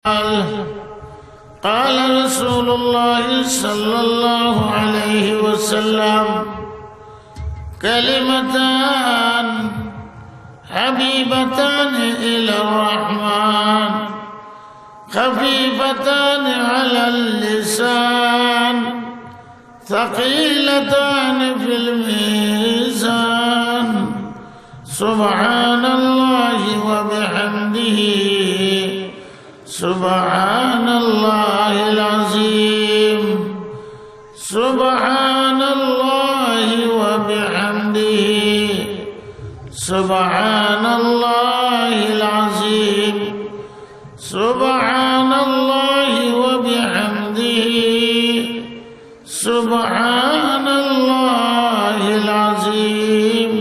قال رسول الله صلى الله عليه وسلم: كلمتان حبيبتان إلى الرحمن خفيفتان على اللسان ثقيلتان في الميزان سبحان الله وبحمده سبحان الله العظيم سبحان الله وبحمده سبحان الله العظيم سبحان الله وبحمده سبحان الله العظيم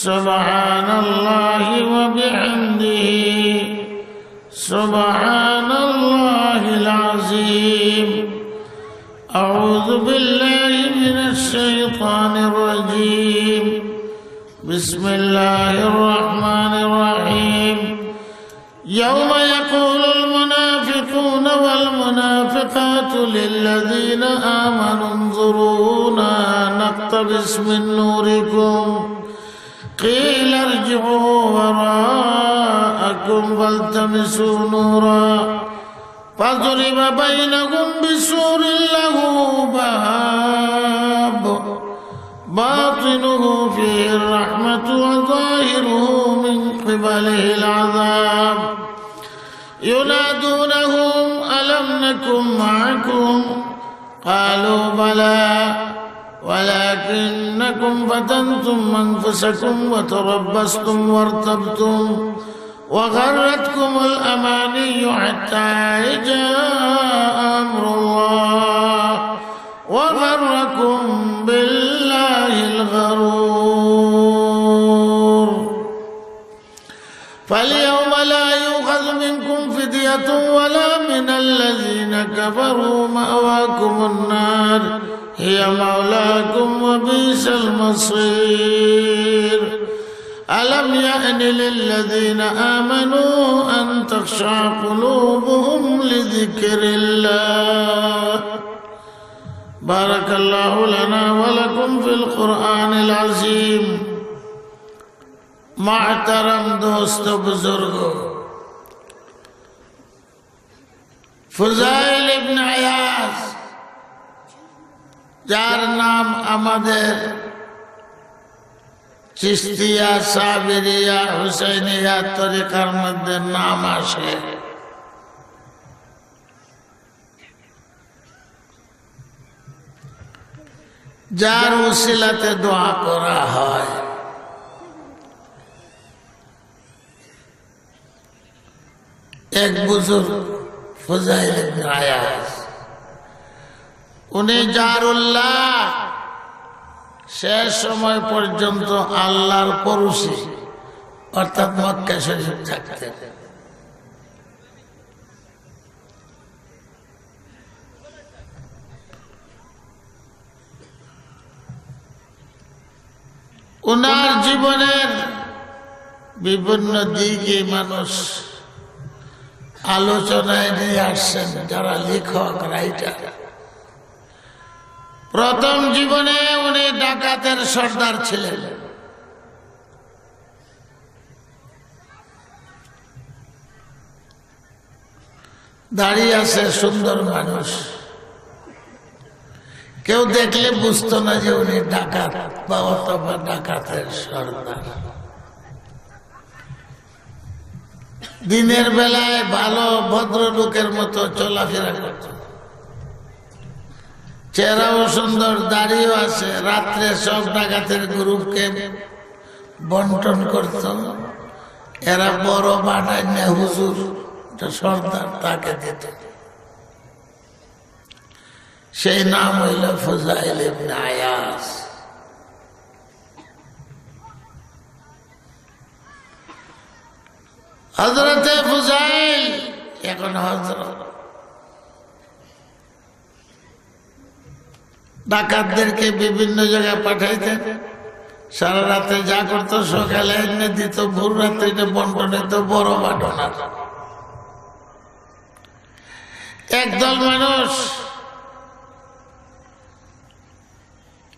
سبحان الله وبحمده سبحان الله العظيم. أعوذ بالله من الشيطان الرجيم. بسم الله الرحمن الرحيم. يوم يقول المنافقون والمنافقات للذين آمنوا انظرونا نقتبس من نوركم قيل ارجعوا وراءكم فالتمسوا نورا فضرب بينهم بسور له باب باطنه فيه الرحمة وظاهره من قبله العذاب ينادونهم ألم نكن معكم قالوا بلى ولكنكم فتنتم أنفسكم وتربصتم وارتبتم وغرتكم الأماني حتى جاء أمر الله وغركم بالله الغرور. فاليوم لا يؤخذ منكم فدية ولا من الذين كفروا مأواكم النار هي مولاكم وبئس المصير. ألم يأن للذين آمنوا أن تخشع قلوبهم لذكر الله. بارك الله لنا ولكم في القرآن العظيم. محترم دوست بزرگ ফুজাইল ইবনে আয়াজ, যার নাম আমাদের চিশতিয়া, সাবিরিয়া, হুসাইনিয়া তরিকার মধ্যে নাম আসে, যার উসিলাতে দোয়া করা হয়। এক বুজুর্গ ফুজাইল ইবনে আয়াজ, উনি জারুল্লাহ, শেষ সময় পর্যন্ত আল্লাহর পড়োশী অর্থাৎ মক্কা শরীফ থাকতেন। উনার জীবনের বিভিন্ন দিকে মানুষ আলোচনায় নিয়ে আসছেন, যারা লেখক রাইটার। প্রথম জীবনে উনি ডাকাতের সর্দার ছিলেন। দাঁড়িয়ে আছে সুন্দর মানুষ, কেউ দেখলে বুঝতো না যে উনি ডাকাত বা অথবা ডাকাতের সর্দার। দিনের বেলায় ভালো ভদ্রলোকের মতো চলাফেরা করত, চেহারাও সুন্দর, দাড়িও আছে। রাত্রে সব ডাকাতের গ্রুপকে বন্টন করত, এরা বড় বানায় না হুজুর সর্দার তাকে দিত। সেই নাম হইল ফুজাইল ইবনে আয়াজ। হযরতে ফুজাইল এখন হযরত, ডাকাতদেরকে বিভিন্ন জায়গায় পাঠাইতেন। সারা রাতে যা করতো সকালে এনে দিত, ভোর রাত্রে বন্টনে তো বড় বাটনা। একদল মানুষ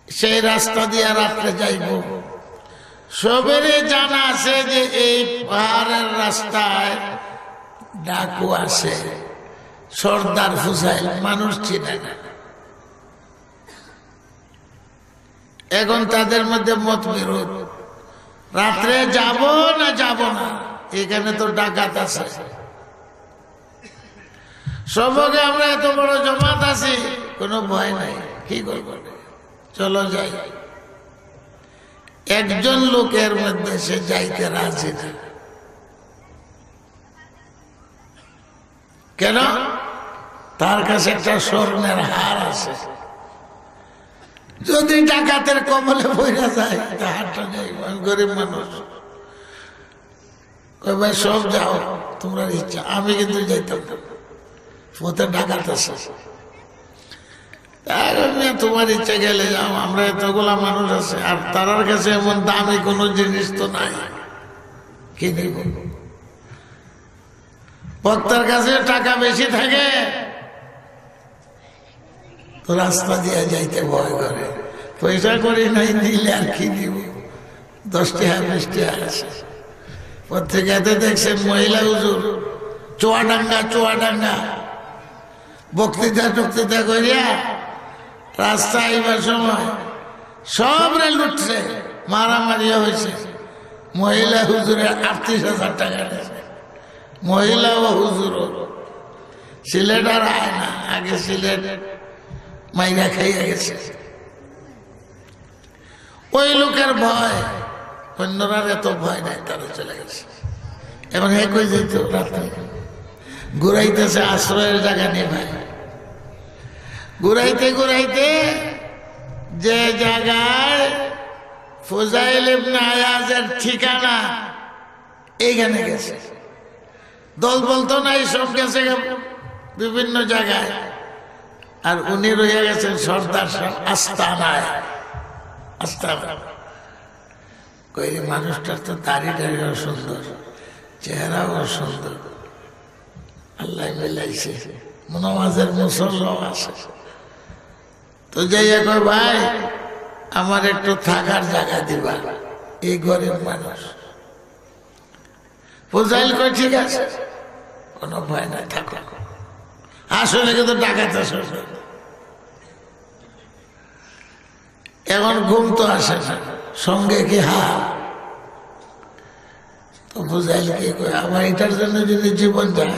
সেই রাস্তা দিয়ে রাত্রে যাইব। সবেরই জানা আছে যে এই পাহাড়ের রাস্তায় ডাকু আসে, সর্দার ফুসাইল, মানুষ চিনে না। এখন তাদের মধ্যে মত বিরোধ, রাত্রে যাব না যাব না, এখানে তো ডাকাত আছে। সবকে আমরা এত বড় জমাত আছি, কোনো ভয় নাই, কি করব, চলো যাই। একজন লোকের মধ্যে সে যাইতে রাজি না। কেন? তার কাছে একটা স্বর্ণের হার আছে, যদি ডাকাতের কবলে পড়া যায় তা হারটা যাই। গরিব মানুষ, ভাই সব যাও তোমরা ইচ্ছা, আমি কিন্তু যাইতাম না, পথে ডাকাত আছে, তোমার ইচ্ছা গেলে যাও, আমরা এতগুলা মানুষ আছে, আর তার কাছে এমন দামি কোনো জিনিস তো নাই, কি নেব? বক্তার কাছে টাকা বেশি থাকে তো রাস্তা দিয়ে যাইতে ভয় করে, পয়সা করি নাই, দিলে আর কি দিব, 10 টাকা 20 টাকা আছে। পত্রিকাতে দেখছেন মহিলা হুজুর চুয়াডাঙ্গা বক্তৃতা করিয়া রাস্তা আইবার সময় সবরে লুটছে, মারামারিও হয়েছে। মহিলা হুজুরের 38,000 টাকা দিয়েছে, মহিলা ও হুজুরও। সিলেট আর আয় না, আগে সিলেট মাইরা খাইয়া গেছে। ওই লোকের ভয়, অন্যরা এত ভয় নাই, তারা চলে গেছে। এবং একই যেত রাত্রে ঘুরাইতেছে, আশ্রয়ের জায়গা নেই ভাই। ঘুরাইতে যে জায়গায় ফুজাইল ইবনে আয়াজের ঠিকানা, এইখানে গেছে। দল বলতো না, সব গেছে বিভিন্ন জায়গায়, আর উনি রয়ে গেছেন সর্দার আস্তানায়। কইলে মানুষটার তো দাড়িটাও সুন্দর, চেহারাও সুন্দর, আল্লাহ মিলাইছে, নামাজের মুসল্লাও আছে। তো যাইয়া কয়, ভাই আমার একটু থাকার জায়গা দিবা, এই গরিব মানুষ। ফুজাইল কয় ঠিক আছে, কোনো ভয় নাই, থাকো। আসলে কিন্তু ডাকাত আসলে, এখন ঘুম তো আসে না, সঙ্গে কি তো ফুজাইল কি কয়, আমার এটার জন্য যদি জীবন যায়,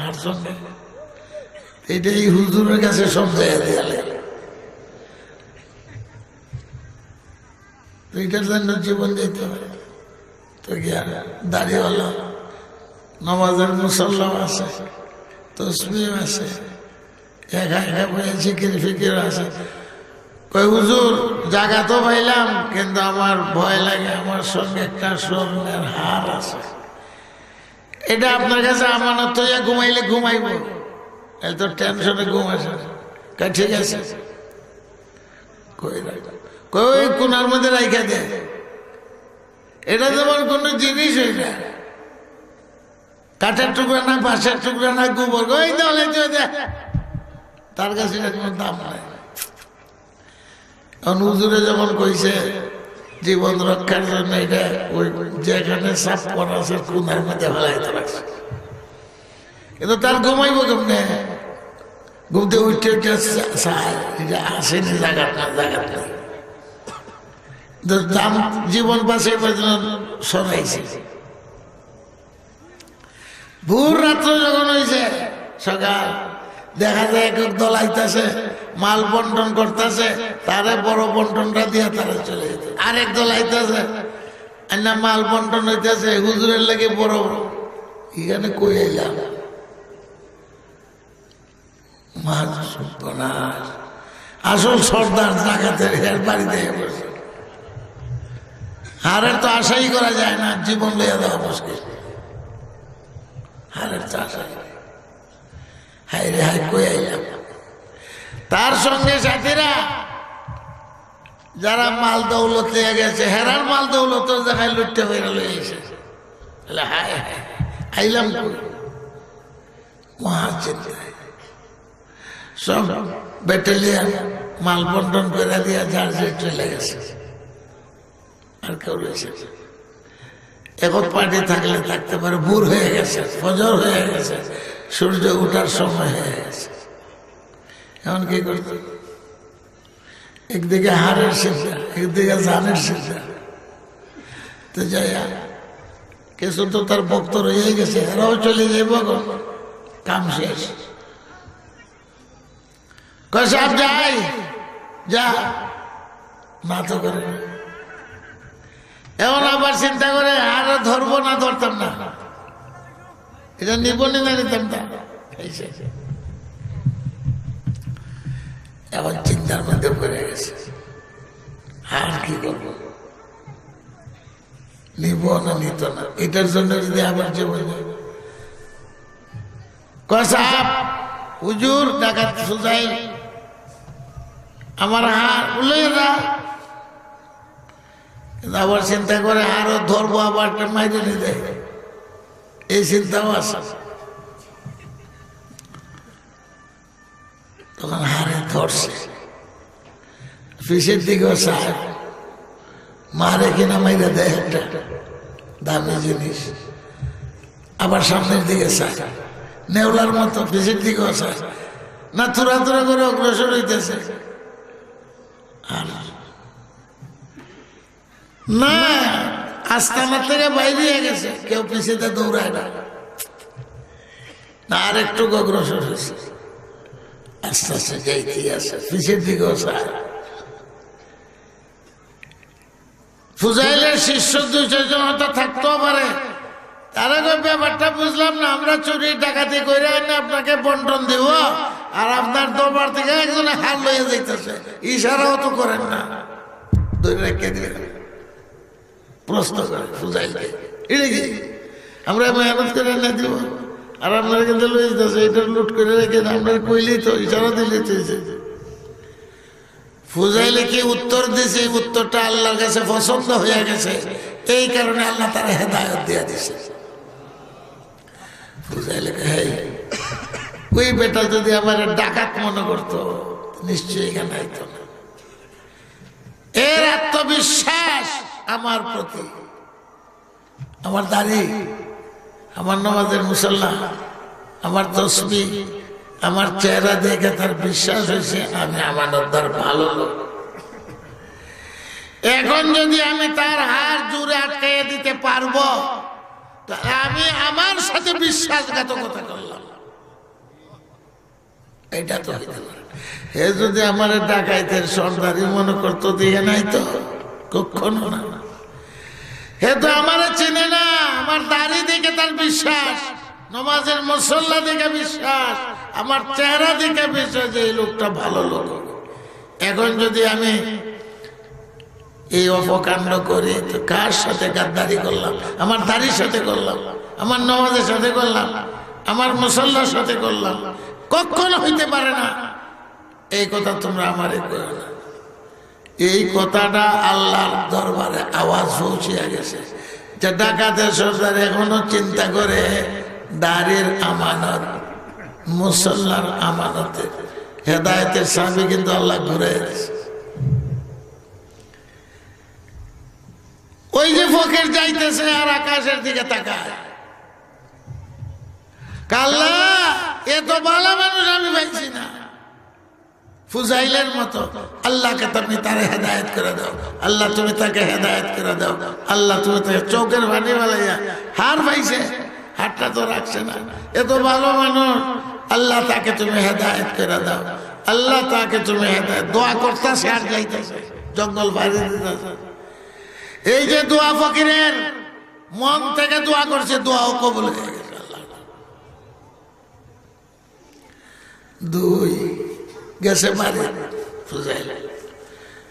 আর সঙ্গে এটা এই হুজুরের কাছে সব জায়গা দিয়ালে, এটার জন্য জীবন দিতে হবে। তো গিয়া দাড়িওয়ালা, নামাজের মুসল্লাও আছে, তসবিহ আছে, একা জিকির ফিকির আছে। কই হুজুর জায়গা তো পাইলাম, কিন্তু আমার ভয় লাগে, আমার সঙ্গে একটা স্বর্ণের হার আছে, এটা আপনার কাছে আমানত হইয়া ঘুমাইলে ঘুমাইব, এত টেনশনে ঘুম আসে। ঠিক আছে, কই কোনার মধ্যে রাইখা দে, এটা যেমন কোন জিনিস হই না, কাঠের টুকরা না, বাঁশের টুকরা না, গোবর, ওই দলে তার কাছে কোনো দাম নাই। হুজুরে যেমন কইছে জীবন রক্ষার জন্য এটা ওই যেখানে সাপ করা আছে কোনার মধ্যে ফেলাইতে রাখছে, কিন্তু তার ঘুমাইব কেমনে? ঘুমতে উঠে আসেনি জায়গা দাম, জীবন বাঁচে সরাইছে। ভোর রাত্র যখন হয়েছে, সকাল দেখা যায় এক দল আইতাছে, মাল বন্টন করতেছে, তারে বড় বন্টনটা দিয়ে তারা চলে যেত। আরেক দল আইতাছে, না মাল বন্টন হইতেছে, হুজুরের লাগে বড় বড়, এখানে কই আইলাম, আসল সর্দার ডাকাতের বাড়িতে বসে। হারের তো আশাই করা যায় না, জীবন লইয়া দেওয়া মুশকিল, হারের তো আশা। হাই রে হাই, কই আইলাম। তার সঙ্গে সাথীরা যারা মাল দৌলত লিয়ে গেছে, হেরার মাল দৌলত জায়গায় লুটতে হয়ে লইছে, হাই হাই আইলাম কই, মহা চিন্তায়। সব ব্যাটালিয়ান মাল বন্টন করে দিয়া যার যে চলে গেছে, আর কেউ রয়েছে। এখন পার্টি থাকলে থাকতে পারে, ভোর হয়ে গেছে, ফজর হয়ে গেছে, সূর্য উঠার সময় হয়ে গেছে। এখন কি করতে? একদিকে হাড়ের চিন্তা, একদিকে জানের চিন্তা। তো যাইয়া কিছু তো তার ভক্ত রয়ে গেছে, এরাও চলে যাইব, কাম শেষ। সাহেব যাই, যা না তো করে। এমন আবার চিন্তা করে, আরো ধরবো না, ধরতাম না, এটা নিব না, নিতাম না। এখন চিন্তার মধ্যে পড়ে গেছে, আর কি করবো, নিব না নিত না। এটার জন্য যদি আবার জীবন সাহেব হুজুর ডাকাত সুজাই আমার হার উল্লেখ না, আবার চিন্তা করে আরো ধরবো, আবার মাইরে নিয়ে দেয়, এই চিন্তাও আছে। তখন হারে ধরছে, পিছের দিকেও সাহেব মারে কিনা মাইরে দেয় একটা দামি জিনিস, আবার সামনের দিকে সাহেব নেওলার মতো পিছের দিকেও সাহেব না, থুরা থুরা করে অগ্রসর হইতেছে। আর না, আস্তানা থেকে বাইরে গেছে, কেউ পিছিয়ে দৌড়ায় না, আর একটু অগ্রসর হয়েছে, আস্তে আস্তে যাইতেই আছে, পিছের দিকেও সাহেব। ফুজাইলের শিষ্য 200 জন হয়তো থাকতেও পারে, তারা ব্যাপারটা বুঝলাম না, আমরা চুরি ডাকাতি করে এনে আপনাকে বন্টন দিব, আর আপনার দরবার থেকে একজনে হার লইয়া যাইতেছে, ইশারাও তো করেন না, ধরে রেখে দিলেন। প্রশ্ন করে ফুজাইলকে, এটা কি আমরা মেহনত করে এনে দিব, আর আপনারা কিন্তু লইয়া যেতেছে, এটা লুট করে রেখে আপনার কইলেই তো, ইশারা দিলেই তো। ফুজাইলে কি উত্তর দিছে, উত্তরটা আল্লাহর কাছে পছন্দ হয়ে গেছে, এই কারণে আল্লাহ তারা হেদায়ত দিয়ে দিছে। ফুজাইলে ওই বেটা যদি আমার ডাকাত মনে করতো, নিশ্চয়ই এখানে আইতো না। এর আত্মবিশ্বাস আমার প্রতি, আমার দাড়ি, আমার নামাজের মুসল্লা, আমার তসবিহ, আমার চেহারা দেখে তার বিশ্বাস হয়েছে আমি আমানতদার, ভালো লোক। এখন যদি আমি তার হার জোরে আটকাইয়া দিতে পারবো, আমি আমার সাথে বিশ্বাসঘাতকতা করলাম, এটা তো হইতে পারে। এ যদি আমার ডাকাইতের সর্দারি মনে করতো, দিয়ে নাই তো কখনো না। হে তো আমার চেনে না, আমার দাড়ি দেখে তার বিশ্বাস, নমাজের মুসল্লা দেখে বিশ্বাস, আমার চেহারা দেখে বিশ্বাস যে এই লোকটা ভালো লোক। এখন যদি আমি এই অপকাণ্ড করি, তো কার সাথে গাদ্দারি করলাম? আমার দাড়ির সাথে করলাম, আমার নমাজের সাথে করলাম, আমার মুসল্লার সাথে করলাম, কখনো হইতে পারে না। এই কথা তোমরা আমারে কইও না। এই কথাটা আল্লাহর দরবারে আওয়াজ পৌঁছিয়া গেছে, যে ডাকাতের সর্দার এখনো চিন্তা করে দাড়ির আমানত, মুসল্লার আমানতের হেদায়েতের চাবি কিন্তু আল্লাহ ঘুরে গেছে। ওই যে ফকির যাইতেছে আর আকাশের দিকে তাকায়, কাল্লা এ তো ভালো মানুষ আমি পাইছি না। ফুজাইলের মতো আল্লাহকে তুমি তারে হেদায়েত করে দাও, আল্লাহ তুমি তাকে হেদায়েত করে দাও, আল্লাহ তুমি তাকে চৌকের ভানি বানাইয়া হার পাইছে, হাতটা তো রাখছে না, এ তো ভালো মানুষ, আল্লাহ তাকে তুমি হেদায়েত করে দাও, আল্লাহ তাকে তুমি হেদায়েত। দোয়া করতেছে আর যাইতেছে, জঙ্গল বাইরে দিতেছে। এই যে দোয়া ফকিরের মন থেকে দোয়া করছে, দোয়াও কবুল হয়ে গেছে। আল্লাহ দুই গেছে মারে ফুজাইল,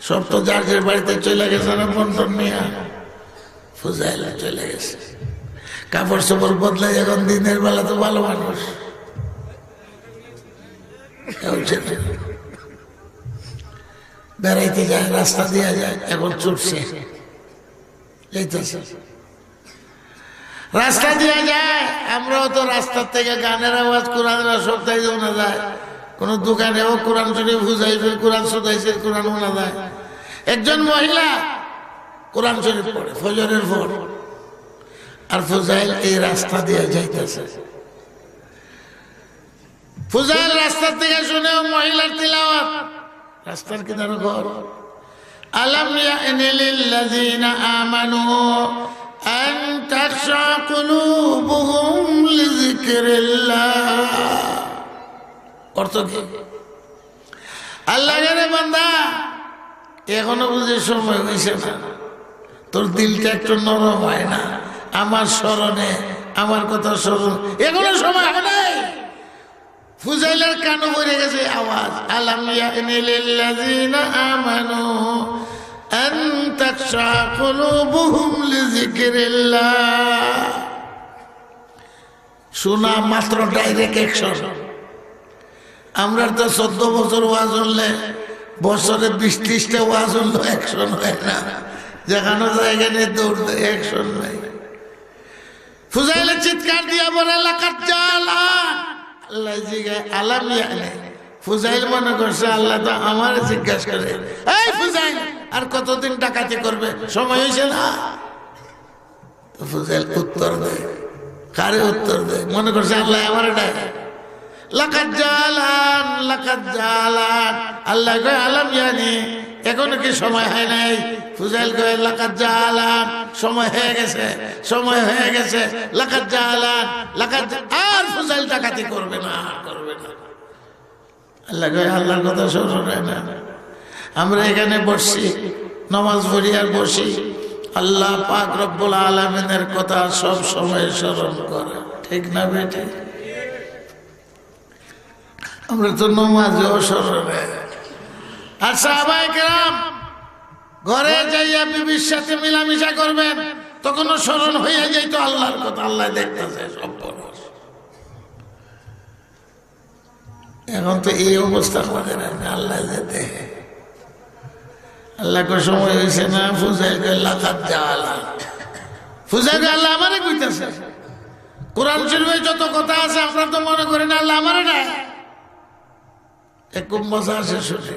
সব তো যার যার বাড়িতে চলে গেছে না বন্টন নিয়ে, ফুজাইল চলে গেছে। কাপড় চোপড় বদলাই, এখন দিনের বেলা তো ভালো মানুষ, বেড়াইতে যায়, রাস্তা দিয়ে যায়, এখন ছুটছে, রাস্তা দিয়ে যায়। আমরাও তো রাস্তার থেকে গানের আওয়াজ, কোরআনের সব তাই শোনা যায়, কোন দোকানেও কোরআন শরীফ হুজাইফের কোরআন সুদাইসের কোরআন শোনা যায়। একজন মহিলা কোরআন শরীফ পড়ে ফজরের পর, আর ফুজাইল এই রাস্তা দিয়ে যাইতেছে। ফুজাইল রাস্তা থেকে শুনে মহিলার তিলাওয়াত, রাস্তার কিনারে ঘর। আলাম ইয়ানি লিল্লাযিনা আমানু আন তাখশা কুলুবুহুম লিযিকরিল্লাহ। অর্থ কি? আল্লাহর বান্দা, এখনো বুঝে সময় হয়েছে না, তোর দিলটা একটু নরম হয় না আমার স্মরণে, আমার কথা স্মরণ, এখনো সময় হয় নাই। ফুজাইলের কানে পড়ে গেছে আওয়াজ, আলাম ইয়ানি লিল্লাযিনা আমানু আন তাখশা কুলুবুহুম লিযিকরিল্লাহ। শোনা মাত্র ডাইরেক্ট অ্যাকশন। আমরা তো 14 বছর ওয়াজ হলে বছরে 20-30টা ওয়াজ হলো, অ্যাকশন হয় না। যেখানে জায়গা নেই দৌড় দেয়, অ্যাকশন নাই। ফুজাইলে চিৎকার দিয়া বলে লাকাত জালা, আল্লাহ জিগায় আলাম ইয়ানি। ফুজাইল মনে করছে আল্লাহ তো আমার জিজ্ঞাসা করে, এই ফুজাইল আর কতদিন ডাকাতি করবে, সময় হয়েছে না? ফুজাইল উত্তর দেয়, কারে উত্তর দেয়? মনে করছে আল্লাহ আমার ডাকে। লাকাত জালান, লাকাত জালান। আল্লাহ কয় আলাম ইয়ানি, এখনো কি সময় হয় নাই? ফুজাইল কয় লাকাত জালান, সময় হয়ে গেছে, সময় হয়ে গেছে। লাকাত জালান, লাকাত। আর ফুজাইল ডাকাতি করবে না, করবে না। আল্লাহ কয় আল্লাহর কথা স্মরণ হয় না? আমরা এখানে বসছি, নামাজ পড়ি আর বসি, আল্লাহ পাক রব্বুল আলামিনের কথা সব সময় স্মরণ করে, ঠিক না বেটি? আমরা তো নামাজেও স্মরণে। আর সাহাবায়ে কেরাম ঘরে যাইয়া বিবির সাথে মিলামিশা করবেন, তখনও স্মরণ হইয়া যাইতো আল্লাহর কথা। আল্লাহ দেখতেছে সব খবর। এখন তো এই অবস্থার মধ্যে আল্লাহ যেতে, আল্লাহ কো সময় হয়েছে না? ফুজাইল লাকাত জালা। ফুজাইল আল্লাহ আমারে কইতাছে। কোরআন শরীফে যত কথা আছে আমরা তো মনে করি না আল্লাহ আমারে না। খুব মজা আছে শুনে।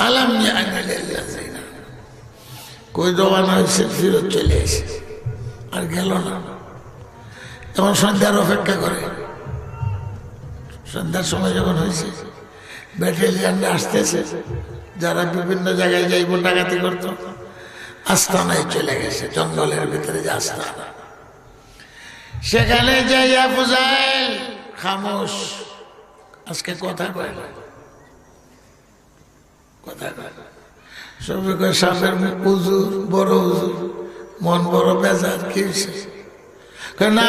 আলাম ইয়ানি লিল্লাযিনা, কই রওনা হয়েছে, ফিরত চলে এসে আর গেল না। তখন সন্ধ্যার অপেক্ষা করে। সন্ধ্যার সময় যখন হয়েছে, ব্যাটালিয়ানে আসতেছে, যারা বিভিন্ন জায়গায় যাইব ডাকাতি করত, আস্তানায় চলে গেছে, জঙ্গলের ভিতরে যে আস্তানা, সেখানে যাইয়া ফুজাইল খামোশ, আজকে কথা কয় না, কথা কয় না। সবাই কয় সামনের হুজুর, বড় হুজুর, মন বড় বেজার, কি হয়েছে? না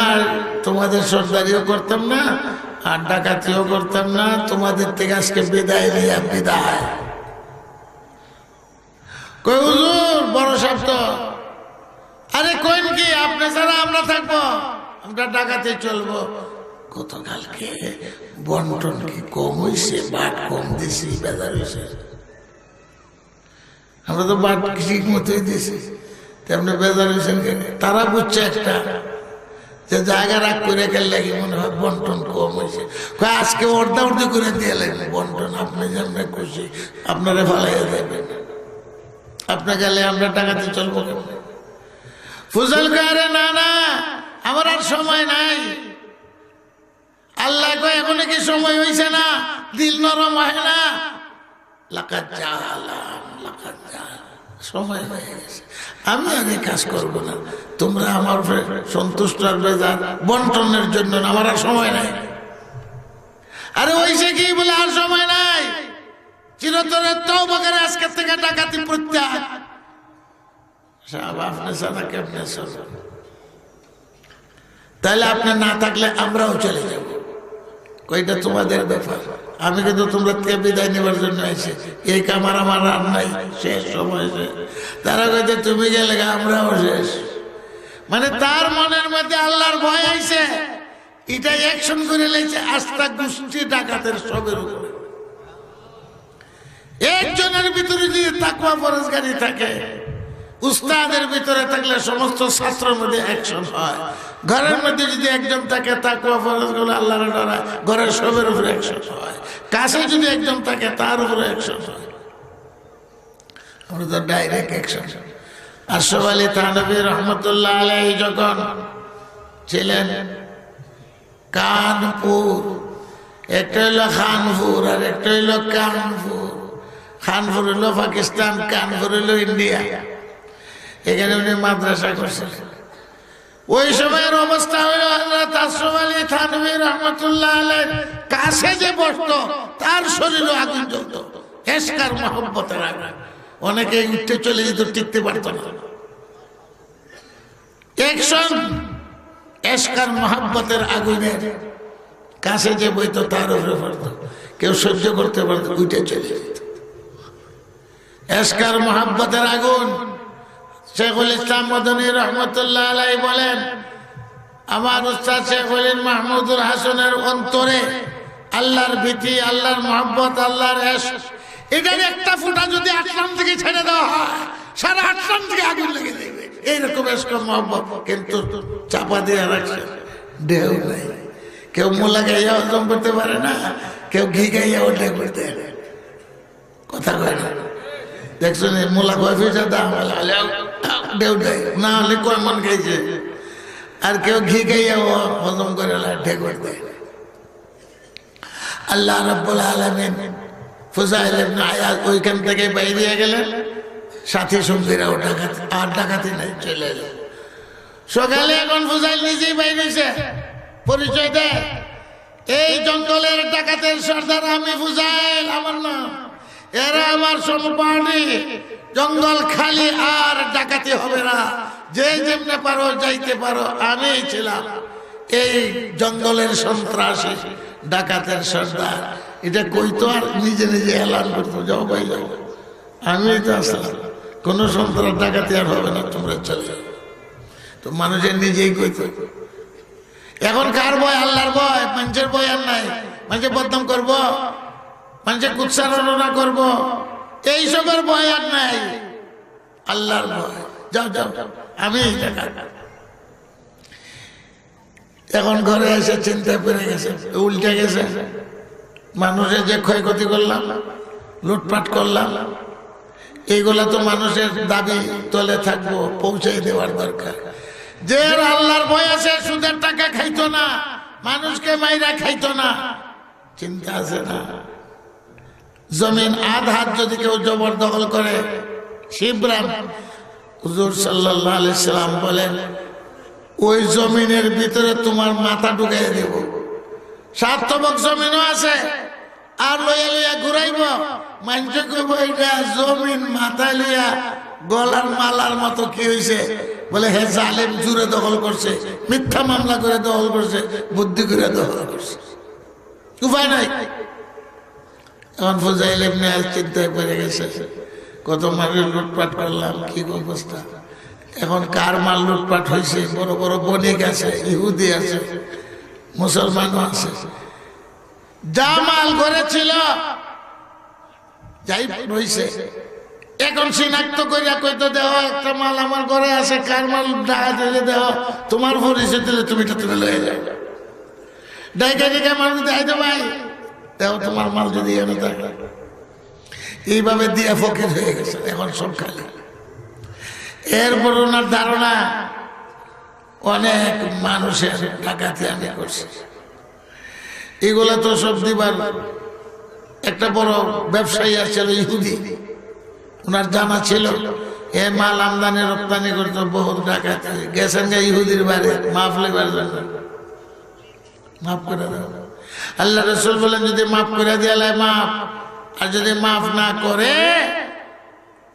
তোমাদের সর্দারিও করতাম না আর ডাকাতিও করতাম না, তোমাদের থেকে আজকে বিদায় নিয়ে বিদায়। কই হুজুর বড় শব্দ, আরে কইন কি আপনি ছাড়া আমরা থাকবো, আমরা ডাকাতি চলবো। গতকালকে বন্টন কি কম হয়েছে, বাট কম দিছি, বেজার হয়েছে। আমরা তো বাট ঠিক মতোই দিছি, তেমনি বেজার হয়েছেন কেন? তারা বুঝছে একটা যে জায়গা রাগ করে গেলে মনে হয় বন্টন কম হয়েছে। আজকে অর্ধা অর্ধি করে দিয়ে লাগবে বন্টন, আপনি যেমন খুশি আপনারা ফালাইয়া দেবেন, আপনি গেলে আমরা টাকাতে চলবো কেমন? ফুজাইল কয় না না, আমার আর সময় নাই। আল্লাহ কয় এখনো কি সময় হয়েছে না? দিল নরম হয় না? লাকাত জালান, লাকাত জালান, সময় হয়ে গেছে, আমি আগে কাজ করবো না, তোমরা আমার সন্তুষ্ট আর বেজার বন্টনের জন্য, আমার আর সময় নাই। আরে ওইসে কি বলে আর সময় নাই? চিরতরে তওবা করে আজকের থেকে ডাকাতি প্রত্যাহার। সাহেব আপনি ছাড়া কেমনে চলবে? তাহলে আপনি না থাকলে আমরাও চলে যাব। কইটা তোমাদের ব্যাপার, আমি কিন্তু তোমরা থেকে বিদায় নেবার জন্য আইছি, এই কামার আমার আর নাই, শেষ সময় শেষ। তারা কইতে তুমি গেলে আমরাও শেষ। মানে তার মনের মধ্যে আল্লাহর ভয় আইছে, এটা অ্যাকশন করে লেছে আস্থা গোষ্ঠী ডাকাতের সবের উপরে। একজনের ভিতরে যদি তাকওয়া পরহেজগারি থাকে, উস্তাদের ভিতরে থাকলে সমস্ত ছাত্রের মধ্যে অ্যাকশন হয়। ঘরের মধ্যে যদি একজন থাকে তাকওয়া ফরজগুলো আল্লাহর ডরায়, ঘরের সবের উপরে অ্যাকশন হয়। কাছে যদি একজন থাকে তার উপরে অ্যাকশন হয়। আমরা তো ডাইরেক্ট অ্যাকশন। আশরাফ আলী থানভী রহমতুল্লাহ আলাইহি যখন ছিলেন কানপুর, একটা হইল খানপুর আর একটা হইল কানপুর। খানপুর হইল পাকিস্তান, কানপুর হইল ইন্ডিয়া। এখানে উনি মাদ্রাসা করছিলেন। ওই সময়ের অবস্থা হইল হযরত আশরাফ আলী থানভী রহমতুল্লাহ আলাইহির কাছে যে বসতো তার শরীরে আগুন জ্বলতো, এশকার মহব্বতের আগুন। অনেকে উঠতে চলে যেত, টিকতে পারত না। অ্যাকশন এশকার মহব্বতের আগুনের কাছে যে বইতো তার উপরে পড়তো, কেউ সহ্য করতে পারত, উঠে চলে যেত। এশকার মহব্বতের আগুন। শেখুল ইসলাম মদনী রহমতুল্লাহ আলাইহি বলেন, আমার উস্তাদ শেখ ওলি মাহমুদুল হাসানের অন্তরে আল্লাহর ভীতি, আল্লাহর মহব্বত, আল্লাহর এশক, এটার একটা ফুটা যদি আটলাম থেকে ছেড়ে দেওয়া হয়, সারা আটলাম থেকে আগুন লেগে যাবে। এইরকম এশক মহব্বত, কিন্তু চাপা দিয়ে রাখছে, ঢেউ নাই। কেউ মোলা গাইয়া হজম করতে পারে না, কেউ ঘি গাইয়া ওটা করতে কথা কয় না। দেখছেন মোলা কয় পয়সা দাম, ঢেউ দেয় না হলে কয় মন খাইছে। আর কেউ ঘি গাইয়া হজম করে ঢেউ করতে। আল্লাহ রাব্বুল আলামিন ফুজাইল ইবনে আয়াজ ওইখান থেকে বাইরে গেলেন, সাথী সঙ্গীরাও ডাকাতি, আর ডাকাতি নাই, চলে এলো। সকালে এখন ফুজাইল নিজেই বাইরেছে, পরিচয় দেয়, এই জঙ্গলের ডাকাতের সর্দার আমি ফুজাইল, আমার নাম, এরা আমার সহপাঠী। জঙ্গল খালি আর ডাকাতি হবে না, যে যেমনে পারো যাইতে পারো। আমি ছিলাম এই জঙ্গলের সন্ত্রাসী, ডাকাতের সর্দার। এটা কইতো আর নিজে নিজে এলান করতো, যাও ভাই যাও, আমি তো আসলাম, কোন সন্ত্রাস ডাকাতি আর হবে না, তোমরা চলে যাও। তো মানুষের নিজেই কইতো। এখন কার ভয়? আল্লাহর ভয়। মানুষের ভয় আর নাই। মানুষের বদনাম করবো, মানুষের কুৎসারণা করবো, এইসবের ভয় আর নাই, আল্লাহর ভয়। যাও যাও, আমি এখন ঘরে এসে চিন্তায় পড়ে গেছে, উল্টে গেছে। মানুষের যে ক্ষয়ক্ষতি করলাম, লুটপাট করলাম, এইগুলা তো মানুষের দাবি তলে থাকবো, পৌঁছে দেওয়ার দরকার। যে আল্লাহর ভয় আছে, সুদের টাকা খাইতো না, মানুষকে মাইরা খাইতো না, চিন্তা আছে না? জমিন আধ হাত যদি কেউ জবরদখল করে, শিবরাম, হুজুর সাল্লাল্লাহু আলাইহি সাল্লাম বলেন, ওই জমিনের ভিতরে তোমার মাথা ঢুকাই দেব। স্বার্থবক জমিনও আছে, আর লইয়া লইয়া ঘুরাইব। মানুষ কইব এটা জমিন মাথায় লইয়া গলার মালার মতো কি হয়েছে? বলে হে জালেম, জুড়ে দখল করছে, মিথ্যা মামলা করে দখল করছে, বুদ্ধি করে দখল করছে, উপায় নাই। এখন ফুজাইল ইবনে আয়াজ চিন্তায় পড়ে গেছে, কত মালের লুটপাট করলাম, কি অবস্থা। এখন কার মাল লুটপাট হয়েছে? বড় বড় বণিক আছে, ইহুদি আছে, মুসলমানও আছে। যা মাল ঘরে ছিল যাই রয়েছে, এখন শনাক্ত করিয়া কইতো দেহ একটা মাল আমার ঘরে আছে, কার মাল ডাকা দিলে দেহ, তোমার পরিচয় দিলে তুমি এটা তুলে লয়ে যাও। ডাইকা ডাইকা মাল দেখাই তো ভাই, দেহ তোমার মাল যদি এনে থাকে। এইভাবে দিয়া ফকির হয়ে গেছে, এখন সব খালি। এরপর ওনার ধারণা অনেক মানুষের ডাকাতি আমি করছি। এগুলা তো সব দিবার একটা বড় ব্যবসায়ী আছে ইহুদি, ওনার জানা ছিল এ মাল আমদানি রপ্তানি করতো, বহুত ডাকাতি। গেছেন গা ইহুদির বাড়ি মাফ লেবার জন্য, মাফ করে দাও। আল্লাহ রাসূল বলেন, যদি মাফ করে দিয়ালে মাফ, আর যদি মাফ না করে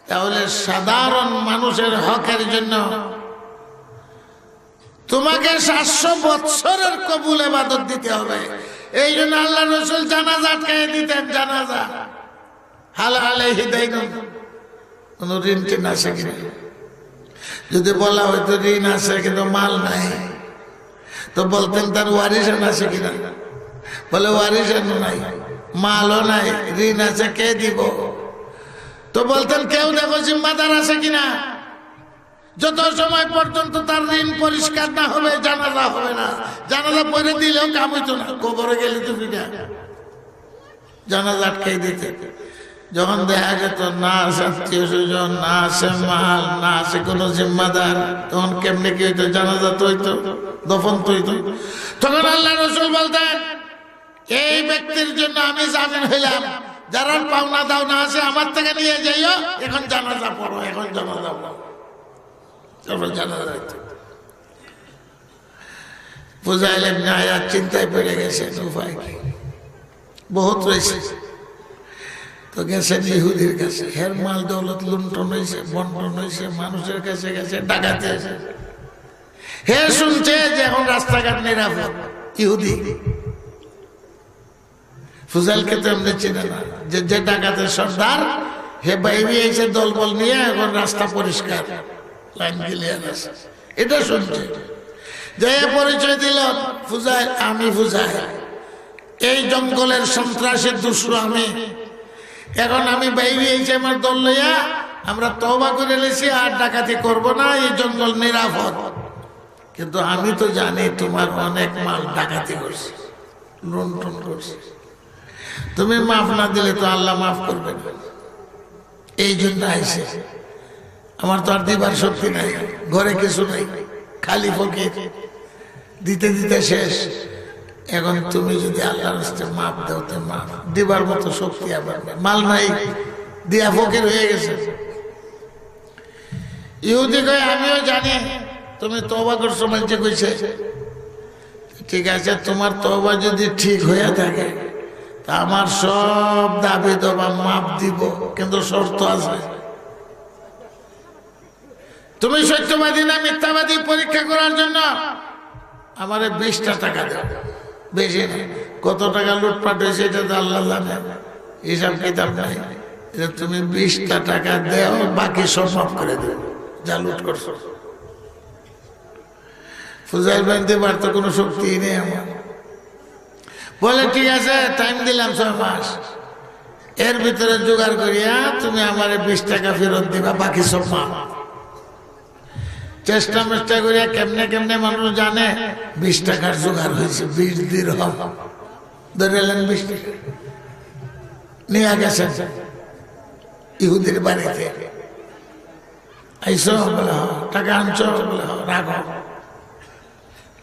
তাহলে সাধারণ মানুষের হকের জন্য তোমাকে 700 বছরের কবুল ইবাদত দিতে হবে। এই জন্য আল্লাহ রাসূল জানাজা আটকায় দিতেন। জানাজা হালালে হিদায়তুন, কোন ঋণ টিন আছে কিনা? যদি বলা হয়তো ঋণ আছে কিন্তু মাল নাই, তো বলতেন তার ওয়ারিশান আছে কিনা? বলে ওয়ারিশান নাই, মালও নাই, ঋণ আছে, কে দিব? তো বলতেন কেউ দেখো জিম্মাদার আছে কিনা? যত সময় পর্যন্ত তার ঋণ পরিষ্কার না হবে জানাজা হবে না। জানাজা পড়ে দিলেও কাম হইতো না, কবরে গেলে তো ফিরে জানাজা আটকাই দিতে। যখন দেখা যেত না আছে আত্মীয় স্বজন, না আছে মাল, না আছে কোনো জিম্মাদার, তখন কেমনে কি হইতো? জানাজা তো হইতো, দফন তো হইতো। তখন আল্লাহ রাসূল বলতেন, এই ব্যক্তির জন্য আমি জামিন হইলাম, যারা পাওনা দাওনা আছে আমার থেকে নিয়ে যাইও, এখন জানাজা পড়ো, এখন জানাজা পড়ো। তারপর জানাজা হইতো। ফুজাইল ইবনে আয়াদ চিন্তায় পড়ে গেছেন, উপায় কি? বহুত রয়েছে তো গেছেন ইহুদির কাছে। হের মাল দৌলত লুণ্ঠন হয়েছে, বন্টন হয়েছে, মানুষের কাছে গেছে, ডাকাতে আছে। হে শুনছে যে এখন রাস্তাঘাট নিরাপদ। ইহুদি ফুজাইলকে তো এমনি চিনে না, যে যে ডাকাতের সর্দার, হে বাইরে এসে দলবল নিয়ে এখন রাস্তা পরিষ্কার, লাইন ক্লিয়ার আছে, এটা শুনছে। যে পরিচয় দিল, ফুজাইল, আমি ফুজাইল, এই জঙ্গলের সন্ত্রাসের দুশো আমি। এখন আমি বাইরে এসে আমার দল লইয়া আমরা তওবা করে লেছি, আর ডাকাতি করব না, এই জঙ্গল নিরাপদ। কিন্তু আমি তো জানি তোমার অনেক মাল ডাকাতি করছে, লুণ্ঠন করছে, তুমি মাফ না দিলে তো আল্লাহ মাফ করবে না। এই জন্য আইসে, আমার তো আর দিবার শক্তি নাই, ঘরে কিছু নাই, খালি ফকির, দিতে দিতে শেষ। এখন তুমি যদি আল্লাহর রাস্তে মাপ দাও, তো মাপ দিবার মতো শক্তি আবার মাল নাই, দিয়া ফকির হয়ে গেছে। ইহুদি কয়, আমিও জানি তুমি তওবা করছো, মানুষে কইছে, ঠিক আছে, তোমার তওবা যদি ঠিক হয়ে থাকে তা আমার সব দাবি দেবা মাপ দিব, কিন্তু শর্ত আছে। তুমি সত্যবাদী না মিথ্যাবাদী পরীক্ষা করার জন্য আমারে 20টা টাকা দাও, বেশি না। কত টাকা লুটপাট হয়েছে এটা তো আল্লাহ জানে, হিসাব কিতাব নাই। তুমি 20টা টাকা দেও, বাকি সব মাফ করে দেও যা লুট করছো। ফুজাইল বানতে পারতো, কোনো শক্তি নেই আমার। বলে ঠিক আছে, টাইম দিলাম 6 মাস, এর ভিতরে জোগাড় করিয়া তুমি আমার 20 টাকা ফেরত দিবা, বাকি সব মাফ। চেষ্টা মেষ্টা করিয়া কেমনে কেমনে মানুষ জানে 20 টাকার জোগাড় হয়েছে। 20 দিরহাম ধরে এলেন, 20 টাকা নিয়ে গেছেন ইহুদির বাড়িতে। আইসো? বলে হ। টাকা আনছো? বলে হ। রাখো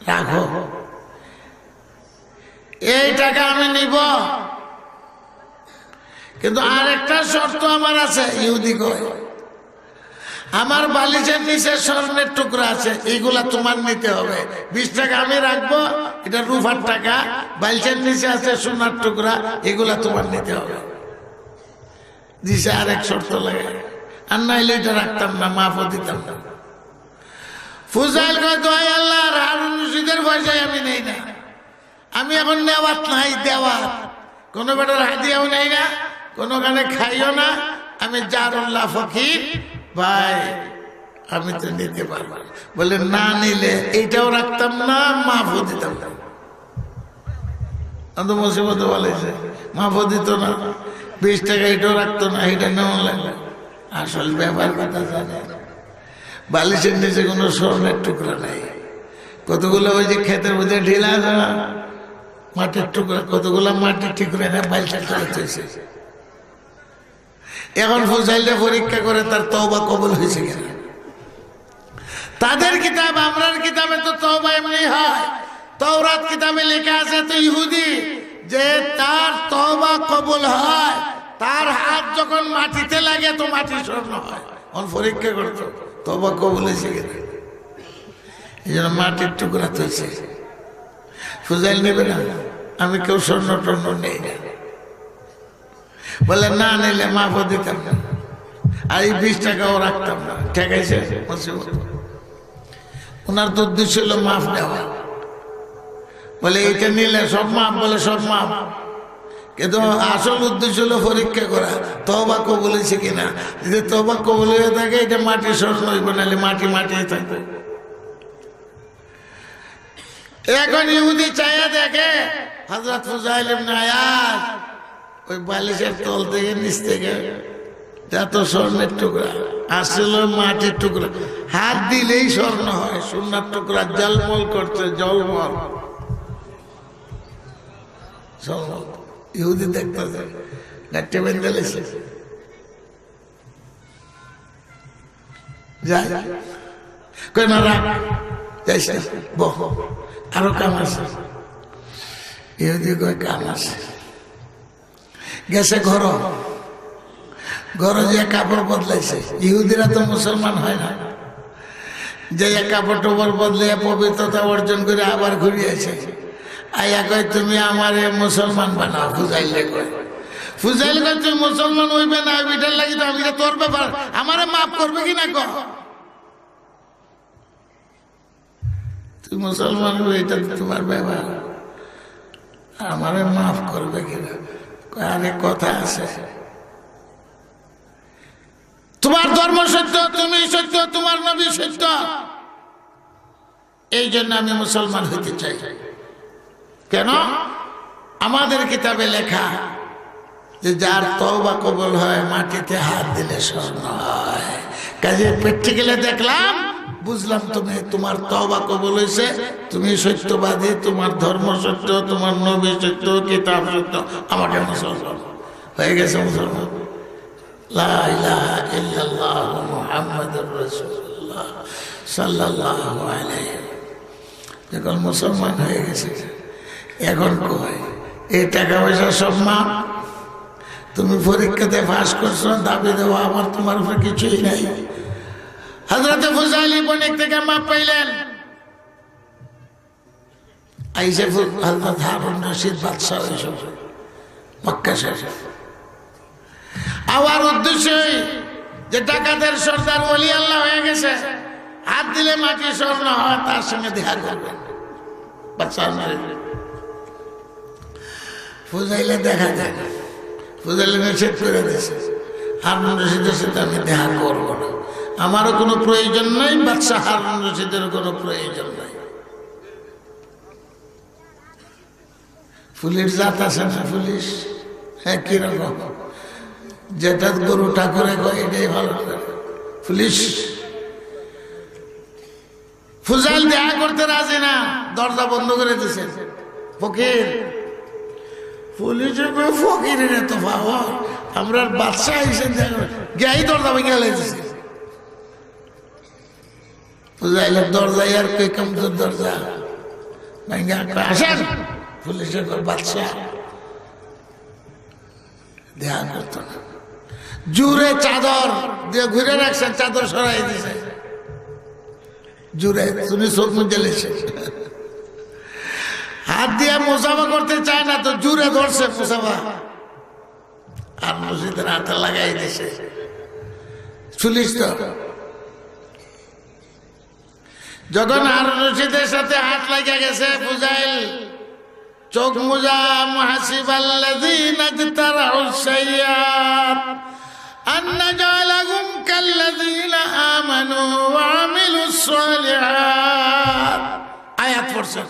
রাখো, এই টাকা আমি নিব, কিন্তু আর একটা শর্ত আমার আছে। ইহুদি কয়, আমার বালিশের নিচে স্বর্ণের টুকরা আছে, এইগুলা তোমার নিতে হবে। 20 টাকা আমি রাখবো, এটা রূপার টাকা, বালিশের নিচে আছে সোনার টুকরা, এগুলা তোমার নিতে হবে। দিছে আরেক শর্ত লাগে, আর নাইলে এটা রাখতাম না, মাফও দিতাম না। ফুজাইল কয়, দোহাই আল্লাহ, হারুন রশিদের পয়সায় আমি নেই না, আমি এখন নেওয়াত নাই, দেওয়াত। কোনো বেটার হাদিয়াও নেই না, কোনোখানে খাইও না, আমি জারুল্লাহ ফকির ভাই, আমি তো নিতে পারবো। বলে না নিলে এইটাও রাখতাম না, মাফও দিতাম না। অন্ত মুসিবত বলেছে, মাফও দিত না, 20 টাকা এটাও রাখতো না, এটা নেওয়া লাগবে। আসল ব্যাপার কথা জানে, বালিশের নিচে কোনো স্বর্ণের টুকরা নাই। কতগুলো ওই যে ক্ষেতের মধ্যে ঢিলা আছে না, মাটির টুকরা, কতগুলো মাটির টুকরা না বালিশের তলে থইছে। এখন ফুজাইলে পরীক্ষা করে তার তওবা কবুল হয়েছে কিনা। তাদের কিতাব, আমরার কিতাবে তো তওবা এমনি হয়। তাওরাত কিতাবে লেখা আছে তো ইহুদি, যে তার তওবা কবুল হয়, তার হাত যখন মাটিতে লাগে তো মাটি স্বর্ণ হয়। এখন পরীক্ষা করতো তওবা কবুল হয়েছে কিনা, এই জন্য মাটির টুকরা থইছে। ফুজাইল নেবে না, আমি কেউ স্বর্ণ টর্ণ নেই না। বলে না নিলে মাফও দিতাম না, আর এই 20 টাকাও রাখতাম না। ঠেকাইছে মুসিবত। ওনার তো উদ্দেশ্য ছিল মাফ দেওয়া। বলে এইটা নিলে সব মাফ, বলে সব মাফ, কিন্তু আসল উদ্দেশ্য হলো পরীক্ষা করা তওবা কবুল হয়েছে কিনা। যদি তওবা কবুল হয়ে থাকে, এটা মাটি স্বর্ণ হইব, নাহলে মাটি মাটি থাকবে। এখন ইহুদি চাইয়া দেখে হযরত ফুজাইল ইবনে আয়াদ ওই বালিশের তল থেকে নিচ থেকে এত স্বর্ণের টুকরা, আসলে মাটির টুকরা, হাত দিলেই স্বর্ণ হয়, সোনার টুকরা জলমল করছে, জলমল। ইহুদি দেখতেছে গাট্টে বেঁধে লেছে, যাই কই না রাখ, যাইস না, বহ, আরো কাম আছে। ইহুদি কয় কাম আছে। গেছে ঘর, ঘরে যে কাপড় বদলাইছে। ইহুদিরা তো মুসলমান হয় না, যে কাপড় টাপড় বদলে পবিত্রতা অর্জন করে আবার ঘুরিয়েছে। আয়া কয় তুমি আমার মুসলমান বানাও। ফুজাইলে কয়, ফুজাইলে কয় তুমি মুসলমান হইবে না, এটার লাগি তো আমি তোর ব্যাপার, আমারে মাফ করবে কিনা কহ, তুই মুসলমান হইবে এটা তোমার ব্যাপার, আমারে মাফ করবে কিনা। আরে কথা আছে, তোমার ধর্ম সত্য, তুমি সত্য, তোমার নবী সত্য, এই জন্য আমি মুসলমান হইতে চাই। কেন? আমাদের কিতাবে লেখা যে যার তওবা কবুল হয় মাটিতে হাত দিলে স্বর্ণ হয়। কাজে প্র্যাকটিক্যালি দেখলাম, বুঝলাম তুমি, তোমার তওবা কবুল হয়েছে, তুমি সত্যবাদী, তোমার ধর্ম সত্য, তোমার নবী সত্য, কিতাব সত্য, আমাকে মুসলমান হয়ে গেছে। মুসলমান, লা ইলাহা ইল্লাল্লাহ মুহাম্মাদুর রাসূলুল্লাহ সাল্লাল্লাহু আলাইহি। যখন মুসলমান হয়ে গেছে, এখন কয় এই টাকা পয়সা সব মাপ, তুমি পরীক্ষাতে পাস করছো, দাবি দেওয়া আমার তোমার উপর কিছুই নাই। হযরত ফুজাইল বণিক থেকে মাপ পাইলেন, আইসে হযরত হারুন রশিদ বাদশাহ এসব মক্কা শরীফ আবার উদ্দেশ্যে যে ডাকাতের সর্দার ওলি আল্লাহ হয়ে গেছে, হাত দিলে মাটি স্বর্ণ হয়, তার সঙ্গে দেখা করবেন। বাদশাহ ফুজাইলে দেখা যায় না, ফুজাইলে নিষেধ করে দিয়েছে, হারুন রশিদের সাথে আমি দেখা করবো না, আমারও কোনো প্রয়োজন নাই, বাদশাহ হারুন রশিদের কোনো প্রয়োজন নাই। পুলিশ জাত আছে না, পুলিশ, হ্যাঁ, কিরকম, যেটা গরু ঠাকুরে কয় এটাই ভালো করে পুলিশ। ফুজাইল দেখা করতে রাজি না, দরজা বন্ধ করে দিয়েছে। ফকির, পুলিশের ফকিরের এত পাওয়ার, আমরা বাদশাহ হিসেবে গাই দরজা ভেঙে লেগেছে। ফুজাইলের দরজা আর কে কমজোর দরজা ভেঙে আসেন, পুলিশের বাদশাহ দেখা করতো না, জুড়ে চাদর দিয়ে ঘুরে রাখছেন, চাদর সরাই দিছে জুড়ে, তুমি চোখ মুজে লেছে, হাত দিয়ে মুসাফা করতে চায় না, তো জুড়ে ধরছে মুসাফা, আর মসজিদের হাতে লাগাই দিছে পুলিশ। তো যখন হারুন রশিদের সাথে হাত লাগিয়ে গেছে, ফুজাইল চোখ মুজা, মুহাসিবাল্লাযীনা ইজতারাউস সাইয়্যাত আন্না জালাহুম কাল্লাযীনা আমানু ওয়া আমিলুস সালিহাত। আয়াত পড়ছে,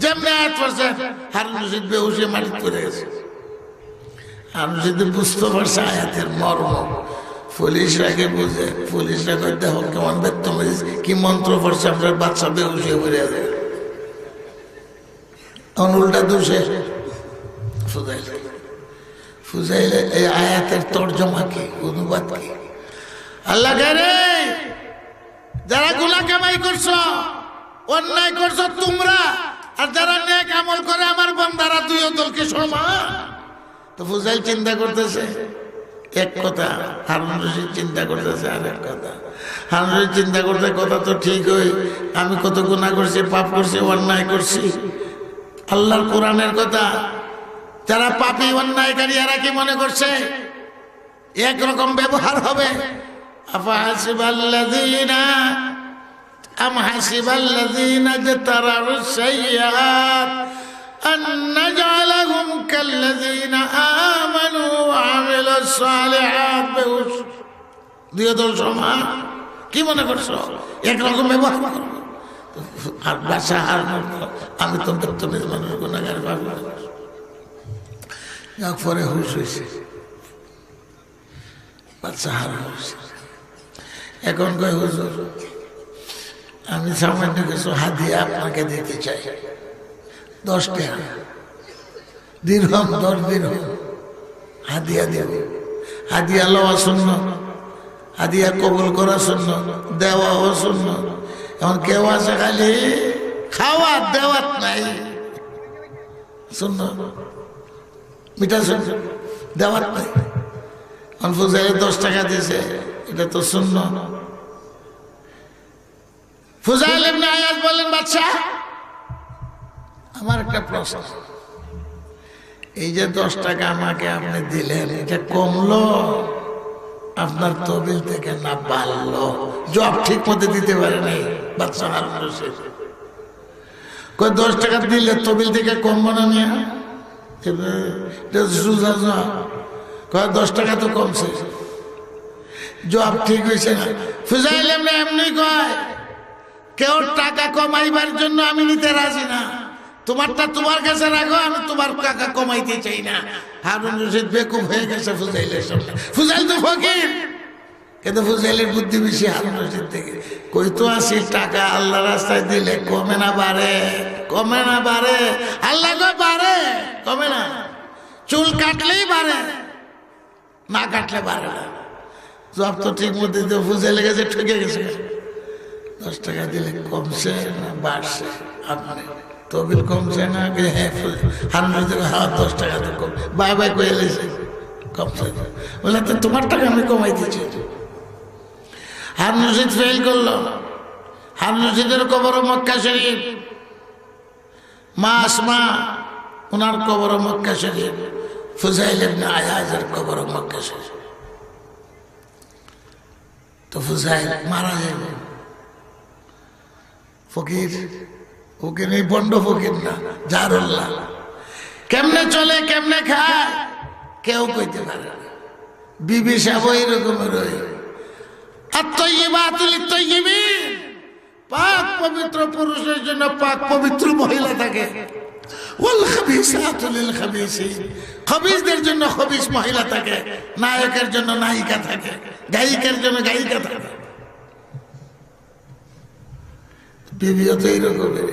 যেমনি আয়াত পড়ছে হারুন রশিদ বেহুশ হয়ে মাটিতে পড়ে গেছে। হারুন রশিদ বুঝতে পারছে আয়াতের মর্ম, পুলিশরা কে বুঝে, পুলিশরা কই দেখো কেমন বেদতমিজ, কি মন্ত্র পড়ছে, আপনার বাচ্চা বেহুশ হয়ে পড়ে আছে। উল্টা দোষে ফুজাইল, ফুজাইলে এই আয়াতের তর্জমা কি, অনুবাদ কি? আল্লাহ রে, যারা গুনাহ কামাই করছো, অন্যায় করছো তোমরা, আর যারা নেক আমল করে আমার বান্দারা, দুইও দলকে সমান। তো ফুজাইল চিন্তা করতেছে এক কথা, হারুন রশিদ চিন্তা করতেছে আরেক কথা। হারুন রশিদ চিন্তা করতে, কথা তো ঠিক, হয় আমি কত গুনাহ করছি, পাপ করছি, অন্যায় করছি, আল্লাহর কোরআনের কথা। যারা পাপী অন্যায়কারী, এরা কি মনে করছে একরকম ব্যবহার হবে? আফাহাসিবাল্লাযীনা আম হাসিবাল্লাযীনা ইজতারাউস সাইয়্যাত আন নাজআলাহুম কাল্লাযীনা আমানু ওয়া আমিলুস সালিহাত। বেহুশ, দুই দল সমান, কি মনে করছো একরকম ব্যবহার করবো? আর বাসা আর আমি তো বেদতমিজ মানুষ, গুনাহগার পাপী। পরে হুশ হয়েছে, বাচ্চা হার হয়েছে। এখন কই হুজুর আমি সামান্য কিছু হাদিয়া আপনাকে দিতে চাই, 10 টাকা দিরহাম, 10 দিরহাম হাদিয়া দেব। হাদিয়া লওয়া সুন্নাত, হাদিয়া কবুল করা সুন্নাত, দেওয়াও সুন্নাত। এখন কেউ আছে খালি খাওয়া দেওয়াত নাই, সুন্নাত মিঠা সুন্নাত দেওয়াত নাই। ফুজাইলে 10 টাকা দিয়েছে, এটা তো সুন্নাত। ফুজাইল ইবনে আয়াজ বললেন, বাদশাহ আমার একটা প্রশ্ন, এই যে 10 টাকা আমাকে আপনি দিলেন, এটা কমলো আপনার তহবিল থেকে না বাড়লো? জব ঠিক মতো দিতে পারে নাই বাদশাহ হারুন রশিদ। কই 10 টাকা দিলে তহবিল থেকে কমবো না মিয়া? কয় 10 টাকা তো কমছে, জব ঠিক হয়েছে না। ফুজাইল এমনি কয়, কেউ টাকা কমাইবার জন্য আমি নিতে রাজি না, তোমারটা তোমার কাছে রাখো, আমি তোমার টাকা কমাইতে চাই না। হারুন রশিদ বেকুব হয়ে গেছে ফুজাইলের সামনে। ফুজাইল তো ফকির, কিন্তু ফুজাইলের বুদ্ধি বেশি হারুন রশিদ থেকে। কই তো 80 টাকা আল্লাহ রাস্তায় দিলে কমে না বাড়ে? কমে না বাড়ে? আল্লাহ গো বাড়ে, কমে না। চুল কাটলেই বাড়ে, না কাটলে বাড়ে না। জব তো ঠিক মতো দিতে ফুজাইলে গেছে, ঠকে গেছে। 10 টাকা দিলে কমছে না বাড়ছে? আপনি তহবিল কমছে না? হারুন রশিদ, হ্যাঁ 10 টাকা তো কম। বাই বাই কয়ে এলেছে, কমছে। বলে তো তোমার টাকা আমি কমাই দিচ্ছি। হারুন রশিদ ফেল করলো। হারুন রশিদের কবর মক্কা শরীফ, মা আসমা ওনার কবর মক্কা শরীফ, ফুজাইল ইবনে আয়াজের কবর মক্কা শরীফ। তো ফুজাইল মারা যাবে, ফকির, ওকে নেই বন্ড ফকির না, জারুল্লাহ। কেমনে চলে কেমনে খায় কেউ কইতে পারে না। বিবি সাহেব এরকমের পাক পবিত্র পুরুষের জন্য পাক পবিত্র মহিলা থাকে, খবিসদের জন্য খবিস মহিলা থাকে, নায়কের জন্য নায়িকা থাকে, গায়িকার জন্য গায়িকা থাকে। বিবিও তো এইরকমের।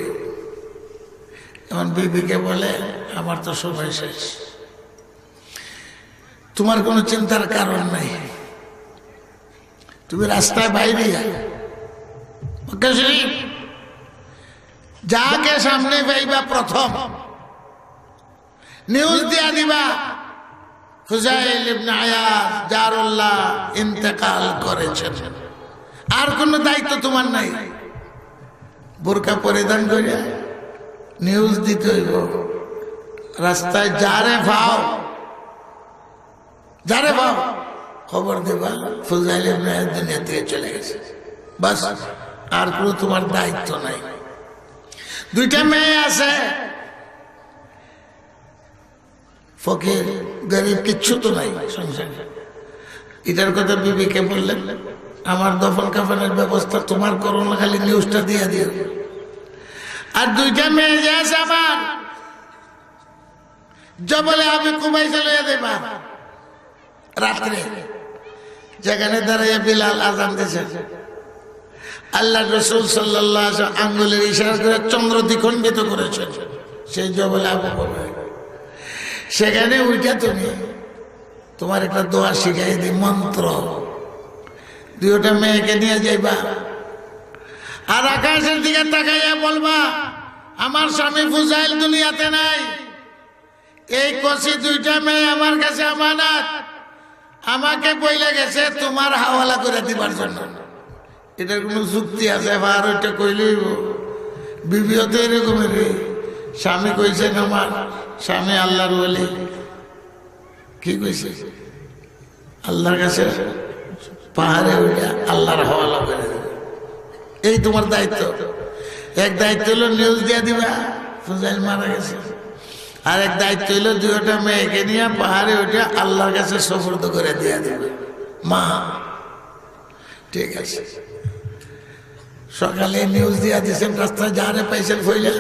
এমন বিবিকে বলে, আমার তো সময় শেষ, তোমার কোনো চিন্তার কারণ নাই, তুমি রাস্তায় বাইরে মক্কা শরীফ যাকে সামনে পাইবা প্রথম নিউজ দিয়া দিবা ফুজাইল ইবনে আয়াজ জারুল্লাহ ইন্তেকাল করেছেন। আর কোনো দায়িত্ব তোমার নাই। বোরকা পরিধান করে নিউজ দিতে হইব, রাস্তায় যারে পাও খবর দেবা ফুজাইল ইবনে আয়াজ দুনিয়া থেকে চলে গেছে, বাস। আর কোনো তোমার দায়িত্ব নাই। 2টা মেয়ে আছে, ফকির গরিব, কিচ্ছু তো নাই সংসারে। এটার কথা বিবিকে বললেন, আমার দফন কাফনের ব্যবস্থা তোমার করো না, খালি নিউজটা দিয়ে দিও। আর 2টা মেয়ে যে আছে আমার, জবলে আমি কুমাই চলে দেবা রাত্রে, যেখানে দাঁড়াইয়া বিলাল আজান দিয়েছে। আল্লাহ রসুল সাল্লাল্লাহু আলাইহি ওয়াসাল্লাম আঙ্গুলের ইশারা করে চন্দ্র দ্বিখণ্ডিত করেছেন, সেই জবলে আবু বকর। সেখানে উঠা তুমি তোমার একটা দোয়া শিখাই দিই, মন্ত্র। 2টা মেয়েকে নিয়ে যাইবা, আর আকাশের দিকে তাকাইয়া বলবা, আমার স্বামী ফুজাইল দুনিয়াতে নাই, এই কষি 2টা মেয়ে আমার কাছে আমানত, আমাকে বইলে গেছে তোমার হাওয়ালা করে দিবার জন্য। এটার কোনো যুক্তি আছে? আর ওইটা কইলেই বিবিও তো এরকমের। স্বামী কইছেন, আমার স্বামী আল্লাহর ওলি, কি কইছে? আল্লাহর কাছে পাহাড়ে উঠে আল্লাহর হাওয়ালা করে দেবে, এই তোমার দায়িত্ব। এক দায়িত্ব হলো নিউজ দিয়ে দিবা ফুজাইল মারা গেছে, আর এক দায়িত্ব হলো 2টা মেয়েকে নিয়ে পাহাড়ে উঠে আল্লাহর কাছে সুপুর্দ করে দিয়ে দিবে। মা ঠিক আছে। সকালে নিউজ দিয়া দিয়েছেন, রাস্তায় যারে পাইছেন ফইলে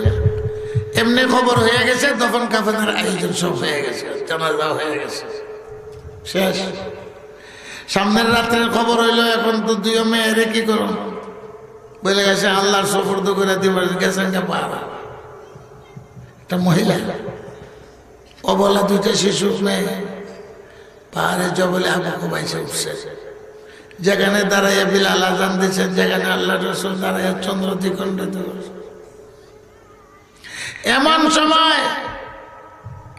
এমনি খবর হয়ে গেছে, দফন কাফনের আয়োজন সব হয়ে গেছে, জানাজা হয়ে গেছে, শেষ। সামনের রাত্রের খবর হইলো, এখন তো দুই মেয়েরে কি করো বলে গেছে আল্লাহর সফর্দ করে দিবার গেছেন কে পাহাড়া। একটা মহিলা অবলা দুইটা শিশু মেয়ে পাহাড়ে জবলে আবু কুবাইসে উঠছে। যেখানে দাঁড়াইয়া বিলাল আযান দিচ্ছেন, যেখানে আল্লাহ রাসূল দাঁড়াইয়া চন্দ্র দ্বিখণ্ডিত। এমন সময়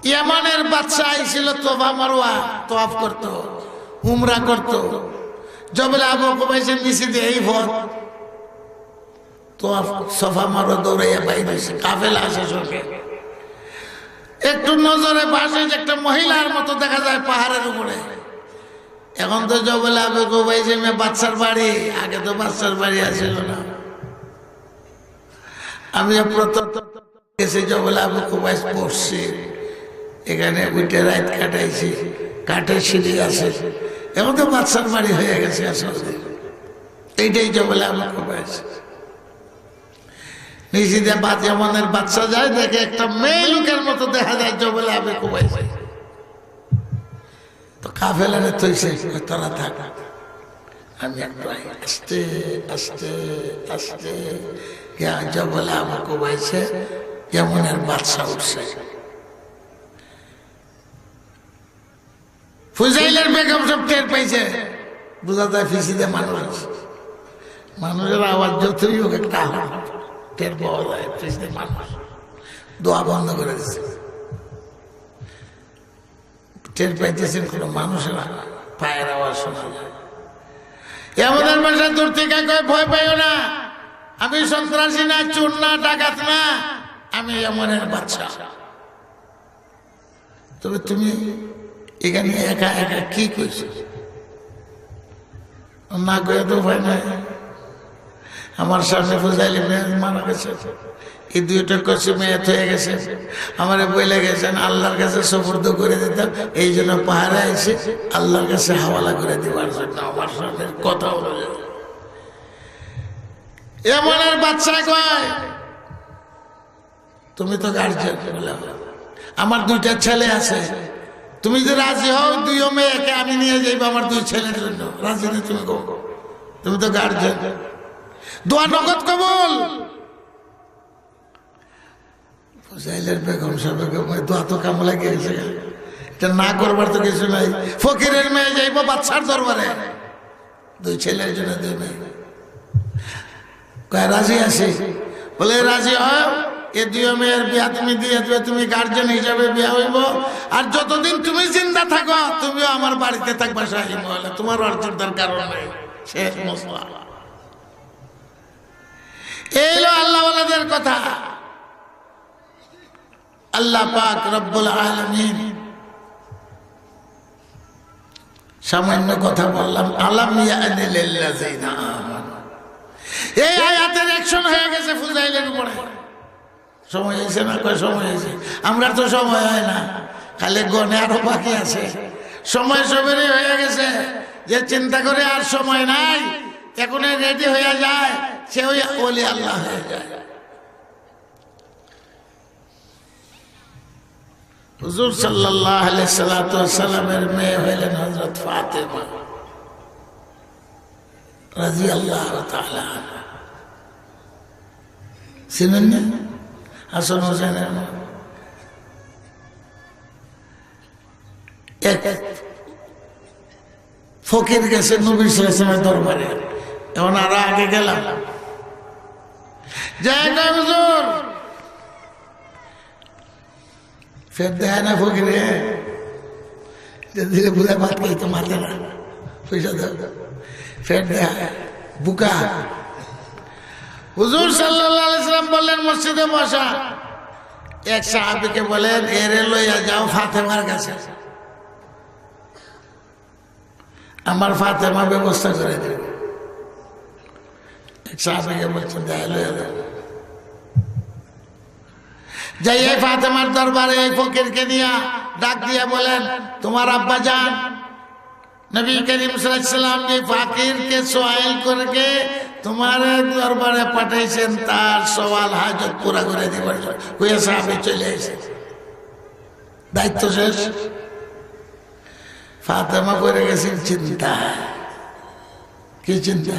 ইয়ামানের বাদশা আইছিল, তোফা মারওয়া তওয়াফ করত, উমরা করত। জবলে আবু কুবাইসের নিচে দিয়ে এই পথ তওয়াফ সফা মারওয়া দৌড়াইয়া বাইরে হইছে, কাফেলা আসে সঙ্গে। একটু নজরে পাশে একটা মহিলার মতো দেখা যায় পাহাড়ের উপরে। এখন তো জবলে আবু কুবাইস বাচ্চার বাড়ি, আগে তো বাচ্চার বাড়ি আসিল না। আমি প্রথম গেছি জবলে আবু কুবাইস পড়ছি, এখানে উঠে রাত কাটাইছি, কাঠের সিঁড়ি আছে। এখন তো বাচ্চার বাড়ি হয়ে গেছে আসলে। এইটাই জবলে আবু কুবাইস। নিচে দিয়ে ইয়ামানের বাচ্চা যায়, দেখে একটা মেয়ে লোকের মতো দেখা যায় জবলে আবু কুবাইস। তো কাফেলারে তৈছে, তোরা থাক, আমি একটু আস্তে আস্তে আস্তে জবলে আবু কুবাইসে ইয়ামানের বাদশা উঠছে। ফুজাইলের বেগম সব টের পাইছে, বোঝা যায় ফিসিতে মানুষ আছে। মানুষের আওয়াজ যতই হোক একটা আওয়াজ টের পাওয়া যায়, ফিসিতে মানুষ। দোয়া বন্ধ করে দিচ্ছে, টের পাইতেছেন কোন মানুষের পায়ের আওয়াজ শোনা যায়। আমাদের বাসা দূর থেকে কয় ভয় পাইও না, আমি সন্ত্রাসী না, চোর না, ডাকাত না, আমি ইয়ামানের বাদশা। তবে তুমি এখানে একা একা কি করছো? না করে তো ভয় নাই। আমার সামনে ফুজাইলি মেয়ে মারা গেছে, এই দুইটা কষি মেয়ে হয়ে গেছে। আমার বইলে গেছেন আল্লাহর কাছে সুপুর্দ করে দিতাম, এই জন্য পাহাড়ে এসে আল্লাহর কাছে হাওয়ালা করে দিবার জন্য আমার সামনে কথা হলো। এমনের বাচ্চা কয় তুমি তো গার্জিয়ান, আমার দুইটা ছেলে আছে, তুমি যে রাজি হও দুই মেয়েকে আমি নিয়ে যাইব আমার দুই ছেলের জন্য। রাজি নেই তুমি, তুমি তো গার্জিয়ান, দোয়া নগদ কবুল। ফুজাইলের বেগম সাহেব দোয়া তো কাম লাগে গেছে, এটা না করবার তো কিছু নাই। ফকিরের মেয়ে যাইব বাচ্চার দরবারে, দুই ছেলের জন্য দুই মেয়ে। কয় রাজি আছি, বলে রাজি হয় এ দুই মেয়ের বিয়া তুমি দিয়ে দেবে, তুমি গার্জেন হিসাবে বিয়া হইব। আর যতদিন তুমি জিন্দা থাকো তুমিও আমার বাড়িতে থাকবা শাহী মহলে, তোমার অর্জনটার কারণ নাই। শেষ মশলা এই আল্লাহওয়ালাদের কথা। আল্লাহ পাক রব্বুল আলামিন, সামান্য কথা বললাম, আলাম ইয়ানি লিল্লাযিনা আমানু, এই আয়াতের অ্যাকশন হয়ে গেছে ফুজাইলের উপরে। সময় হয়েছে না? কয় সময় হয়েছে। আমরা তো সময় হয় না, খালি গনে আরো বাকি আছে। সময় সবেরই হয়ে গেছে, যে চিন্তা করে আর সময় নাই, এখন রেডি হয়ে যায়, সে ওই ওলি আল্লাহ হয়ে যায়। হুজুর সাল্লাল্লাহু আলাইহি সাল্লামের মেয়ে হইলেন হযরত ফাতেমা রাদিয়াল্লাহু তাআলা। চিনেন না হাসান হোসেনের মা? এক ফকির গেছে নবী সাল্লাল্লাহু আলাইহি ওয়াসাল্লামের দরবারে। এখন আর আগে গেলাম, জয় জয় হুজুর, ফের দেয় না ফকিরে, দিলে বুঝে ভাত খাইতো, মারতে না, পয়সা দাও, ফের দেয় বুকা। হুজুর সাল্লাল্লাহু আলাইহি ওয়াসাল্লাম বললেন মসজিদে বসা। এক সাহাবীকে বলেন এরে লইয়া যাও ফাতেমার কাছে, আমার ফাতেমা ব্যবস্থা করে দেবে। এক সাহাবীকে বলছেন লইয়া যাও। যাই এই ফাতেমার দরবারে এই ফকিরকে নিয়ে ডাক দিয়া বলেন তোমার আব্বা জান নবী করিম সাল্লাল্লাহু আলাইহি ওয়াসাল্লাম যে ফকিরকে সওয়াল করকে তোমার দরবারে পাঠাইছেন, তার সওয়াল হাজত পুরা করে দিবার জন্য। কইয়া সাহাবী চলে এসে দায়িত্ব শেষ। ফাতেমা পড়ে গেছেন চিন্তা। কি চিন্তা?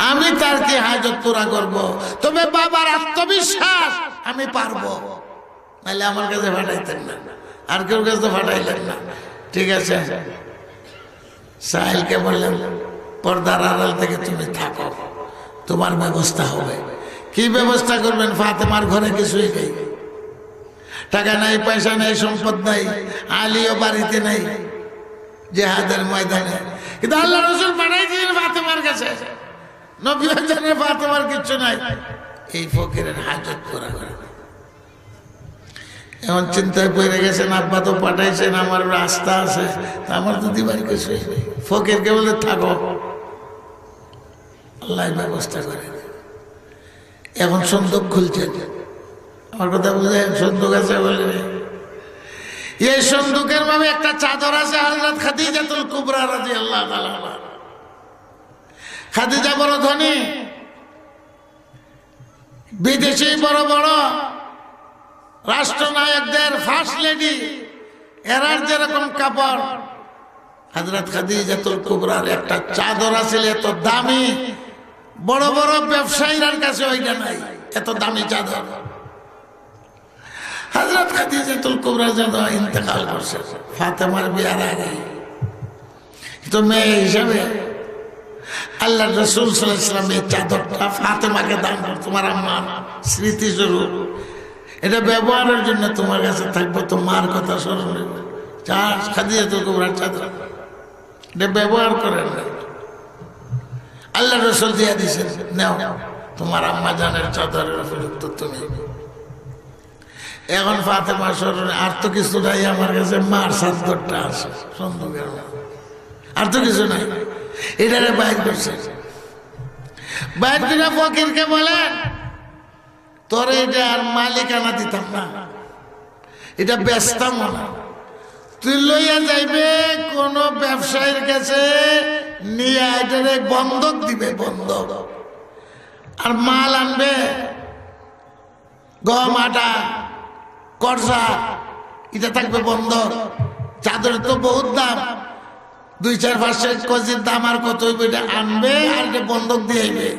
আমি তার কি হাজত পুরা করব? তবে বাবার আত্মবিশ্বাস আমি পারবো, নাহলে আমার কাছে ফাটাইতেন না, আর কেউ কাছে ফাটাইলেন না। ঠিক আছে, সাহেলকে বললেন পর্দার আড়াল থেকে তুমি থাকো, তোমার ব্যবস্থা হবে। কি ব্যবস্থা করবেন? ফাতেমার ঘরে কিছুই নেই, টাকা নাই, পয়সা নাই, সম্পদ নাই, আলীও বাড়িতে নাই, জিহাদের ময়দানে। কিন্তু আল্লাহ রাসূল পাঠাই দিলেন ফাতেমার কাছে, নবী জানেন ফাতেমার কিছু নাই, এই ফকিরের হাজত পুরা করে। এমন চিন্তায় পড়ে গেছেন, আব্বা তো পাঠাইছেন, আমার রাস্তা আছে, আমার তো দিবার কিছুই নেই। ফকিরকে বলে থাকো, আল্লাহ ব্যবস্থা করে। এখন সন্দুক খুলছেন, আমার কথা বুঝে, সন্দুক আছে বলে, এই সন্দুকের ভাবে একটা চাদর আছে হযরত খাদিজাতুল কুবরা রাদিয়াল্লাহু তাআলা। খাদিজা বড় ধনী, বিদেশি বড় বড় রাষ্ট্রনায়কদের ফার্স্ট লেডি, এরার যেরকম কাপড়, হযরত খাদিজাতুল কুবরার একটা চাদর আছে এত দামি, বড় বড় ব্যবসায়ীর কাছে ওইটা নাই, এত দামি চাদর। হযরত খাদিজাতুল কুবরা যখন ইন্তেকাল করছে ফাতেমার বিয়ার আগে, তো মেয়ে হিসাবে আল্লাহ রাসূল সাল্লাল্লাহু আলাইহি ওয়াসাল্লাম এই চাদরটা ফাতেমাকে দান করে, তোমার আম্মার স্মৃতিস্বরূপ, এটা ব্যবহারের জন্য তোমার কাছে থাকবে, তো মার কথা স্মরণ নেবে। খাদিজাতুল কুবরার চাদর, এটা ব্যবহার করেন না, আল্লাহ রাসূল দিয়ে দিয়েছেন, নাও তোমার আম্মা জানের চাদরের উপযুক্ত তুমি। এখন ফাতেমা স্মরণে আর তো কিছু নাই আমার কাছে, মার চাদরটা আছে সন্দুকের, আর তো কিছু নাই, এটারে বাইর করছে। বাইর করে ফকিরকে বলেন, তোর এটা আর মালিকানা দিতাম না, এটা বেচতাম না, তুই লইয়া যাইবে কোন ব্যবসায়ীর কাছে নিয়ে, এটারে বন্ধক দিবে, বন্ধক, আর মাল আনবে গম, আটা, করজা, এটা থাকবে বন্ধক। চাদরের তো বহুত দাম, 2-4-5 কেজির দাম, আর কত হইবে, এটা আনবে আর এটা বন্ধক দিয়েইবে।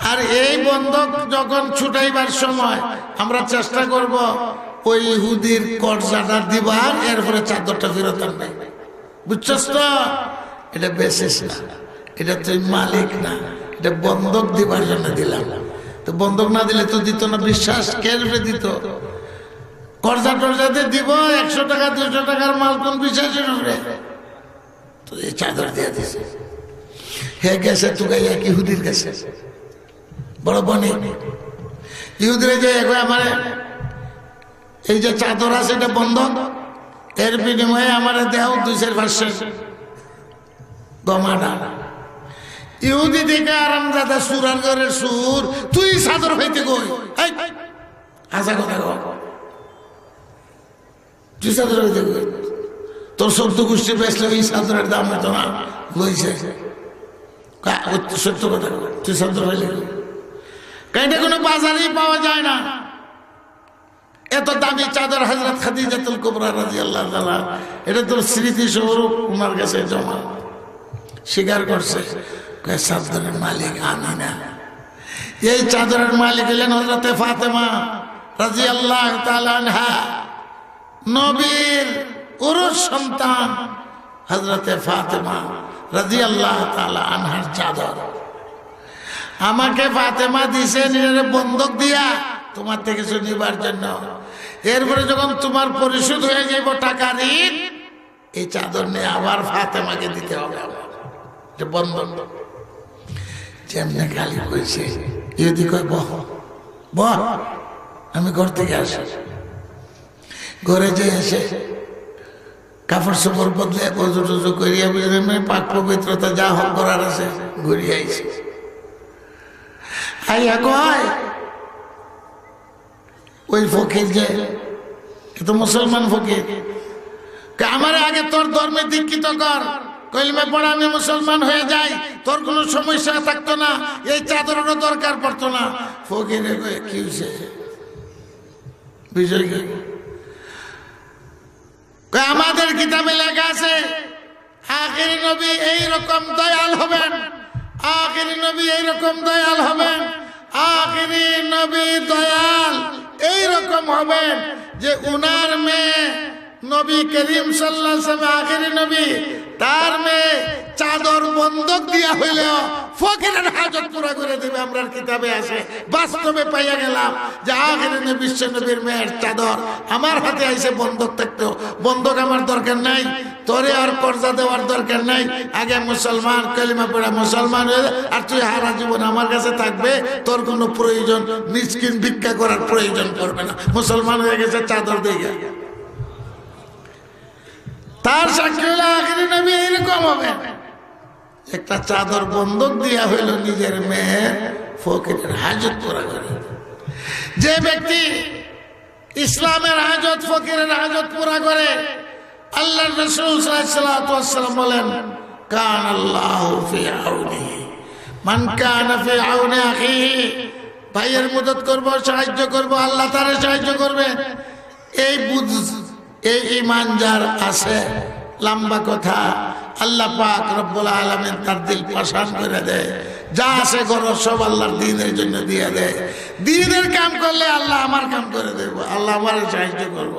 আর এই বন্ধক যখন ছুটাইবার সময় আমরা চেষ্টা করব ওই ইহুদির কর্জাটা দিবার, এরপরে চাদরটা ফেরত আনবে, বুঝছস তো? এটা বেশিস না, এটা তুই মালিক না, এটা বন্ধক দিবার জন্য দিলাম। তো বন্ধক না দিলে তো দিত না, বিশ্বাস কেড়ে দিত। কর্জা টর্জাতে দিব 100 টাকা 200 টাকার মাল, কোন বিশ্বাসের উপরে? তো এই চাদর দিয়ে দিছে। হে গেছে তুই এক ইহুদির কাছে, বড় বনে ইহুদিরে যে আমার এই যে চাদর আছে এটা বন্ধক, এর বিনিময়ে আমার দেও 2-4-5 গমাটা। ইহুদি দেখে আরামদাদা, সুরার ঘরের সুর, তুই চাদর হইতে কই, আশা কথা কর, তুই চাদর হইতে কই, তোর সত্য গোষ্ঠী বেচলে ওই চাদরের দাম হতো না, লইছে। সত্য কথা, তুই চাদর হইলে এটা কোনো বাজারেই পাওয়া যায় না, এত দামি চাদর হযরত খাদিজাতুল কুবরা রাদিয়াল্লাহু তাআলা, এটা তোর স্মৃতিস্বরূপ ওনার কাছে জমা। স্বীকার করছে, চাদরের মালিক আমি না, এই চাদরের মালিক হলেন হযরতে ফাতেমা রাদিয়াল্লাহু তাআলা আনহা, নবীর উরুস সন্তান হযরতে ফাতেমা রাদিয়াল্লাহু তাআলা আনহার চাদর আমাকে ফাতেমা দিছে নিজের বন্ধক দিয়া তোমার থেকে নিবার জন্য। এরপরে যখন তোমার পরিশোধ হয়ে যাইব টাকা ঋণ, এই চাদর নিয়ে আবার ফাতেমাকে দিতে হবে, বন্ধন। যেমনি গালি কইছে, ইহুদি কয় বহ বহ, আমি ঘর থেকে আসি। ঘরে যে এসে কাপড় চোপড় বদলে অজু টজু করিয়া বুঝলেন পাক পবিত্রতা যা হোক করার আছে ঘুরিয়ে আইছে। আইয়া কয় ওই ফকির যে তো মুসলমান ফকির, আমার আগে তোর ধর্মে দীক্ষিত কর, কলমে পড়া আমি মুসলমান হয়ে যাই, তোর কোনো সমস্যা থাকতো না, এই চাদরেরও দরকার পড়তো না। ফকিরে কি হয়েছে বিষয় কি? আমাদের কিতাবে লেখা আছে আখিরি নবী এইরকম দয়াল হবেন, আখিরি নবী এইরকম দয়াল হবেন, আখিরি নবী দয়াল এইরকম হবেন যে উনার মেয়ে নবী করিম সাল্লাল্লাহু আলাইহি ওয়াসাল্লাম আখিরি নবী, তার মেয়ে চাদর বন্ধক দিয়া হইলেও ফকিরের হাজত পুরা করে দেবে। আমরা কিতাবে আছে, বাস্তবে পাইয়া গেলাম যে আখিরি নবী বিশ্ব নবীর মেয়ের চাদর আমার হাতে আইসে বন্ধক থাকতো। বন্ধক আমার দরকার নাই, তোরে আর কর্জা দেওয়ার দরকার নাই। আগে মুসলমান কালিমা পড়া মুসলমান হয়ে আর তুই হারা জীবন আমার কাছে থাকবে, তোর কোনো প্রয়োজন মিসকিন ভিক্ষা করার প্রয়োজন পড়বে না। মুসলমান হয়ে গেছে চাদর দিয়ে, তার সাক্ষী হলো আখিরি নবী এইরকম হবে। একটা চাদর বন্ধক দিয়া হইল নিজের মেয়ে ফকিরের হাজত পুরা করে। যে ব্যক্তি ইসলামের হাজত ফকিরের হাজত পুরা করে, আল্লাহর রাসূল সাল্লাল্লাহু আলাইহি ওয়াসাল্লাম বলেন কান আল্লাহু ফি আউনি মান কানা ফি আউনি আখিহি, ভাইয়ের মদদ করব, সাহায্য করব, আল্লাহ তারে সাহায্য করবে। এই বুঝ এই ঈমান যার আছে, লম্বা কথা, আল্লাহ পাক রব্বুল আলামিন তার দিল পাশান করে দেয়। যা আছে ঘর সব আল্লাহর দ্বীনের জন্য দিয়ে দেয়। দ্বীনের কাম করলে আল্লাহ আমার কাম করে দেব, আল্লাহ আমার সাহায্য করব।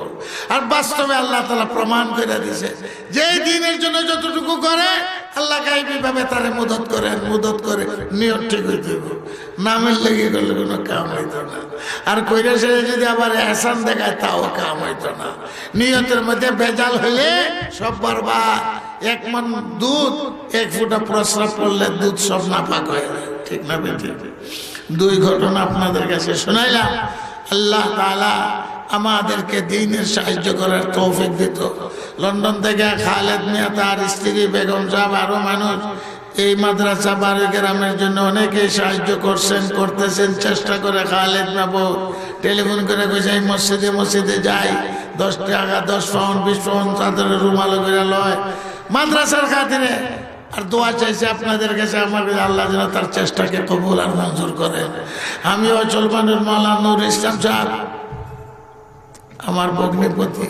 আর বাস্তবে আল্লাহ তাআলা প্রমাণ করে দিয়েছে যে দ্বীনের জন্য যতটুকু করে আল্লাহ গায়বী ভাবে তারে মদত করে নিয়ত ঠিক হয়ে দেব। নামের লেগে গেলে কোনো কাম হইতো না। আর কইরা সে যদি আবার এহসান দেখায় তাও কাম হইতো না। নিয়তের মধ্যে ভেজাল হইলে সব বরবাদ। এক মন দুধ এক ফুটা প্রস্রাব করলে দুধ সব নাপাক হয়ে যায়, ঠিক না বেটি? দুই ঘটনা আপনাদের কাছে শোনাইলাম। আল্লাহ তাআলা আমাদেরকে দ্বীনের সাহায্য করার তৌফিক দিত। লন্ডন থেকে খালেদ মিয়া, তার স্ত্রী বেগম সাহেব, আরো মানুষ এই মাদ্রাসা বাড়ি গ্রামের জন্য অনেকেই সাহায্য করতেছেন, চেষ্টা করে। খালেদ বাবু টেলিফোন করে কইছে এই মসজিদে যাই, 10 টাকা 10 পাউন্ড 20 পাউন্ড চাদরের রুমাল করে লয় মাদ্রাসার খাতিরে। আর দোয়া চাইছে আপনাদের কাছে, আমার আল্লাহ যেন তার চেষ্টাকে কবুল আর মঞ্জুর করেন। আমি অচলমানের মাওলানা নূর ইসলাম সাহেব, আমার ভগ্নিপতি,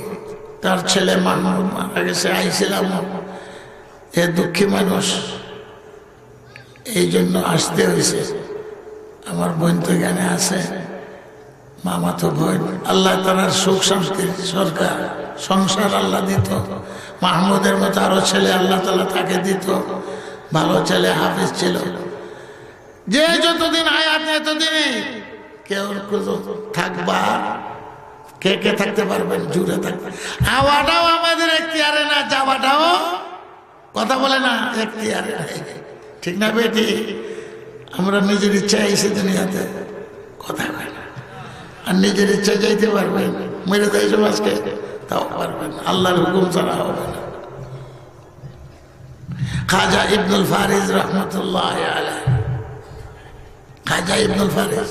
তার ছেলে মাহমুদ মারা গেছে, আইছিলাম। এ দুঃখী মানুষ, এই জন্য আসতে হয়েছে। আমার বোন তো এখানে আছে, মামা তো বোন। আল্লাহ তার সুখ শান্তি সরকার সংসার আল্লাহ দিত। মাহমুদের মতো আরো ছেলে আল্লাহ তাআলা তাকে দিত, ভালো ছেলে, হাফিজ ছিল। যে যতদিন হায়াত এতদিনে কেউ থাকবা, কে কে থাকতে পারবেন? জুড়ে থাকবেন। আওয়াটাও আমাদের এখতিয়ারে না, যাওয়াটাও কথা বলে না এখতিয়ারে, ঠিক না বেটি? আমরা নিজের ইচ্ছা এসে দুনিয়াতে কথা হয় না। আর নিজের ইচ্ছা যাইতে পারবেন, মেরে দেয় সমাজকে, তাও পারবেন, আল্লাহর হুকুম ছাড়া হবে না। খাজা ইবনুল ফারিজ রহমতুল্লাহ আলাইহি, খাজা ইবনুল ফারিজ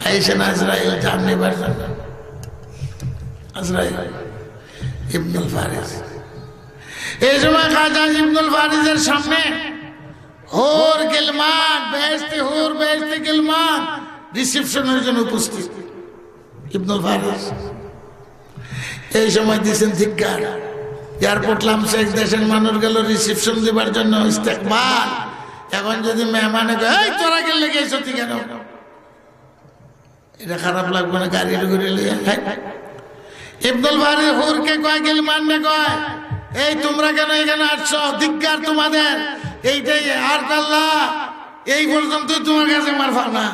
আইসেন আজরাইল জান নিবার জন্য। আজরাইল ইবনুল ফারিজ, এই সময় খাজা ইবনুল ফারিজের সামনে হুর গিলমান, বেহেশতি হুর, বেহেশতি গিলমান রিসেপশনের জন্য উপস্থিত। ইবনুল ফারিজ এই সময় দিয়েছেন ধিক্কার। এয়ারপোর্ট নামছে, এক দেশের মানুষ গেল রিসেপশন দিবার জন্য, ইস্তেকবাল। এখন যদি মেহমানে এই তোরা গেলে গেছ তুই কেন, এটা খারাপ লাগবে না? গাড়ি ঘুরে লিয়ে ইবনুল ফারিজ হুরকে কয়, গিলমান নে কয়, এই তোমরা কেন এখানে আসছো? ধিক্কার তোমাদের। এইটাই আর আল্লাহ এই পর্যন্ত তোমার কাছে আমার পাওনা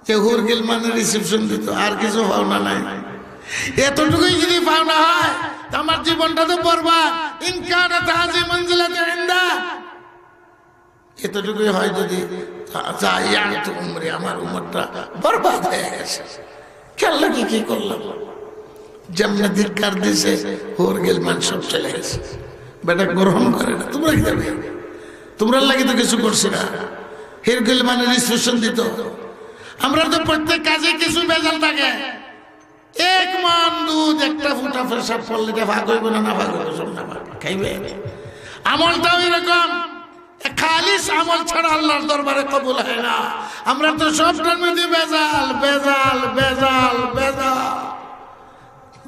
যে হুর গিলমানের রিসেপশন দিত, আর কিছু পাওনা নাই। এতটুকুই যদি পাওনা হয় আমার জীবনটা তো বরবাদ। ইনকানা তাজি মঞ্জিলাতে ইনদা, এতটুকুই হয় যদি যাইয়াত উমরি, আমার উমরটা বরবাদ হয়ে গেছে। খেয়াল লাগি কি করলাম? যেমন ধিক্কার দিছে হুর গিলমান সব চলে গেছে, বেটা গ্রহণ করে না। তোমরা কি যাবে? তোমরা লাগে তো কিছু করছি না। হুর গিলমানের রিসেপশন দিত। আমরা তো প্রত্যেক কাজে কিছু বেজাল থাকে। এক মান দুধ একটা ফুটা পেশাব পড়লে ভাগ হইব না, না ভাগ হইব, সব না ভাগ খাইবে। আমলটাও এরকম, খালিস আমল ছাড়া আল্লাহর দরবারে কবুল হয় না। আমরা তো সবটার মধ্যে বেজাল বেজাল বেজাল বেজাল।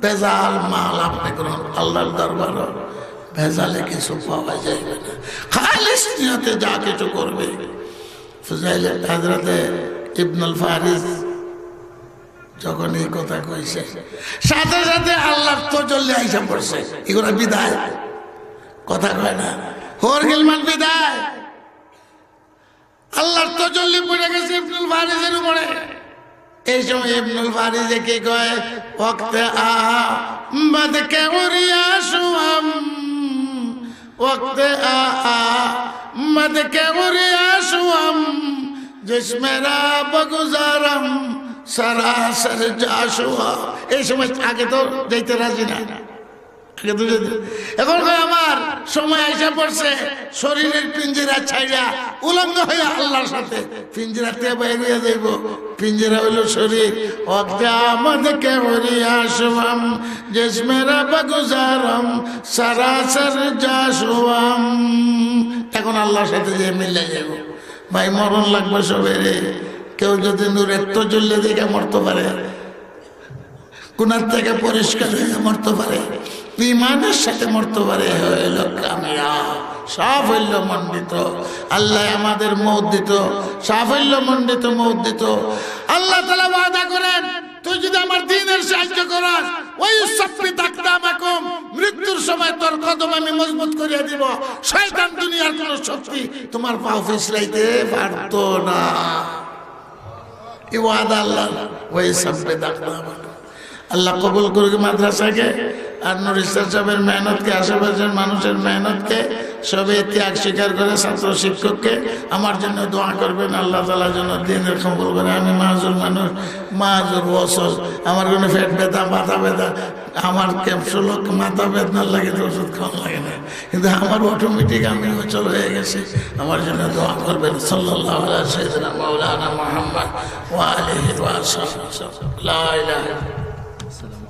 ভেজাল মাল আপনি করুন, আল্লাহর দরবার ভেজালে কিছু পাওয়া যাইবে না, খালিস নিয়তে যা কিছু করবে। ফুজাইল হযরতে ইবনুল ফারিস যখন এই কথা কইছে, সাথে সাথে আল্লাহর তজল্লি আইসা পড়ছে। এগুলো বিদায়, কথা কয় না, হোর গিলমান বিদায়। আল্লাহর তজল্লি পড়ে গেছে ইবনুল ফারিসের উপরে। এই সময় ইবনুল ফারিসে কি কয়, ওয়াক্তে আহমদ কে উরিয়া শুআম, ওয়াক্তে আহমদ কে উরিয়া শুআম, জিসমে রাব গুজারম সরাসর জাশুয়া। এই সময় আগে তো যাইতে রাজি না, আগে তো যেতে। এখন আমার সময় আইসা পড়ছে, শরীরের পিঞ্জিরা ছাইড়া উলঙ্গ হয়ে আল্লাহর সাথে পিঞ্জিরা থেকে বাইর হয়ে যাইব। পিঞ্জিরা হইল শরীর। ওয়াক্তে আহমদ কে উরিয়া শুআম, জিসমে রাব গুজারম সরাসর জাশুয়াম। এখন আল্লাহর সাথে যে মিলে যাব। ভাই মরণ লাগবে সবেরে। কেউ যদি নূরের তজল্লি দেখে মরতে পারে, গুনার থেকে পরিষ্কার হয়ে মরতে পারে, ঈমানের সাথে মরতে পারে, হইল কামিয়াব, সাফল্য মণ্ডিত। আল্লাহ আমাদের মওত দিত, সাফল্য মণ্ডিত মওত দিত। আল্লাহ তাআলা ওয়াদা করেন, তুই যদি আমার দ্বীনের সাহায্য করাস, ওই সাব্বিত আকদামাকুম, মৃত্যুর সময় তোর কদম আমি মজবুত করে দিব। শয়তান দুনিয়ার কোন শক্তি তোমার পা ফিসলাইতে পারতো না। এই ওয়াদা আল্লাহ, ওই সাব্বিত আকদামাকুম। আল্লাহ কবুল করুক মাদ্রাসাকে আর নুর ইসলাম সাহেবের মেহনতকে, আশেপাশের মানুষের মেহনতকে। সবে ত্যাগ স্বীকার করে ছাত্র শিক্ষককে আমার জন্য দোয়া করবেন। আল্লাহ তাআলার জন্য দিনের কবুল করে। আমি মাহুর মানুষ, মাহুর ওসল, আমার কোনো পেট ব্যথা, মাথা ব্যথা, আমার ক্যাপসুল মাথা বেদনার লাগে তো ওষুধ খাওয়া লাগে না, কিন্তু আমার অটোমেটিক আমি অচল হয়ে গেছি। আমার জন্য দোয়া করবেন। সাল্লাল্লাহু আলা সাইয়্যিদিনা মাওলানা মুহাম্মদ ওয়া আলিহি ওয়া সাহবিহি লা ইলাহা ইল্লাল্লাহ।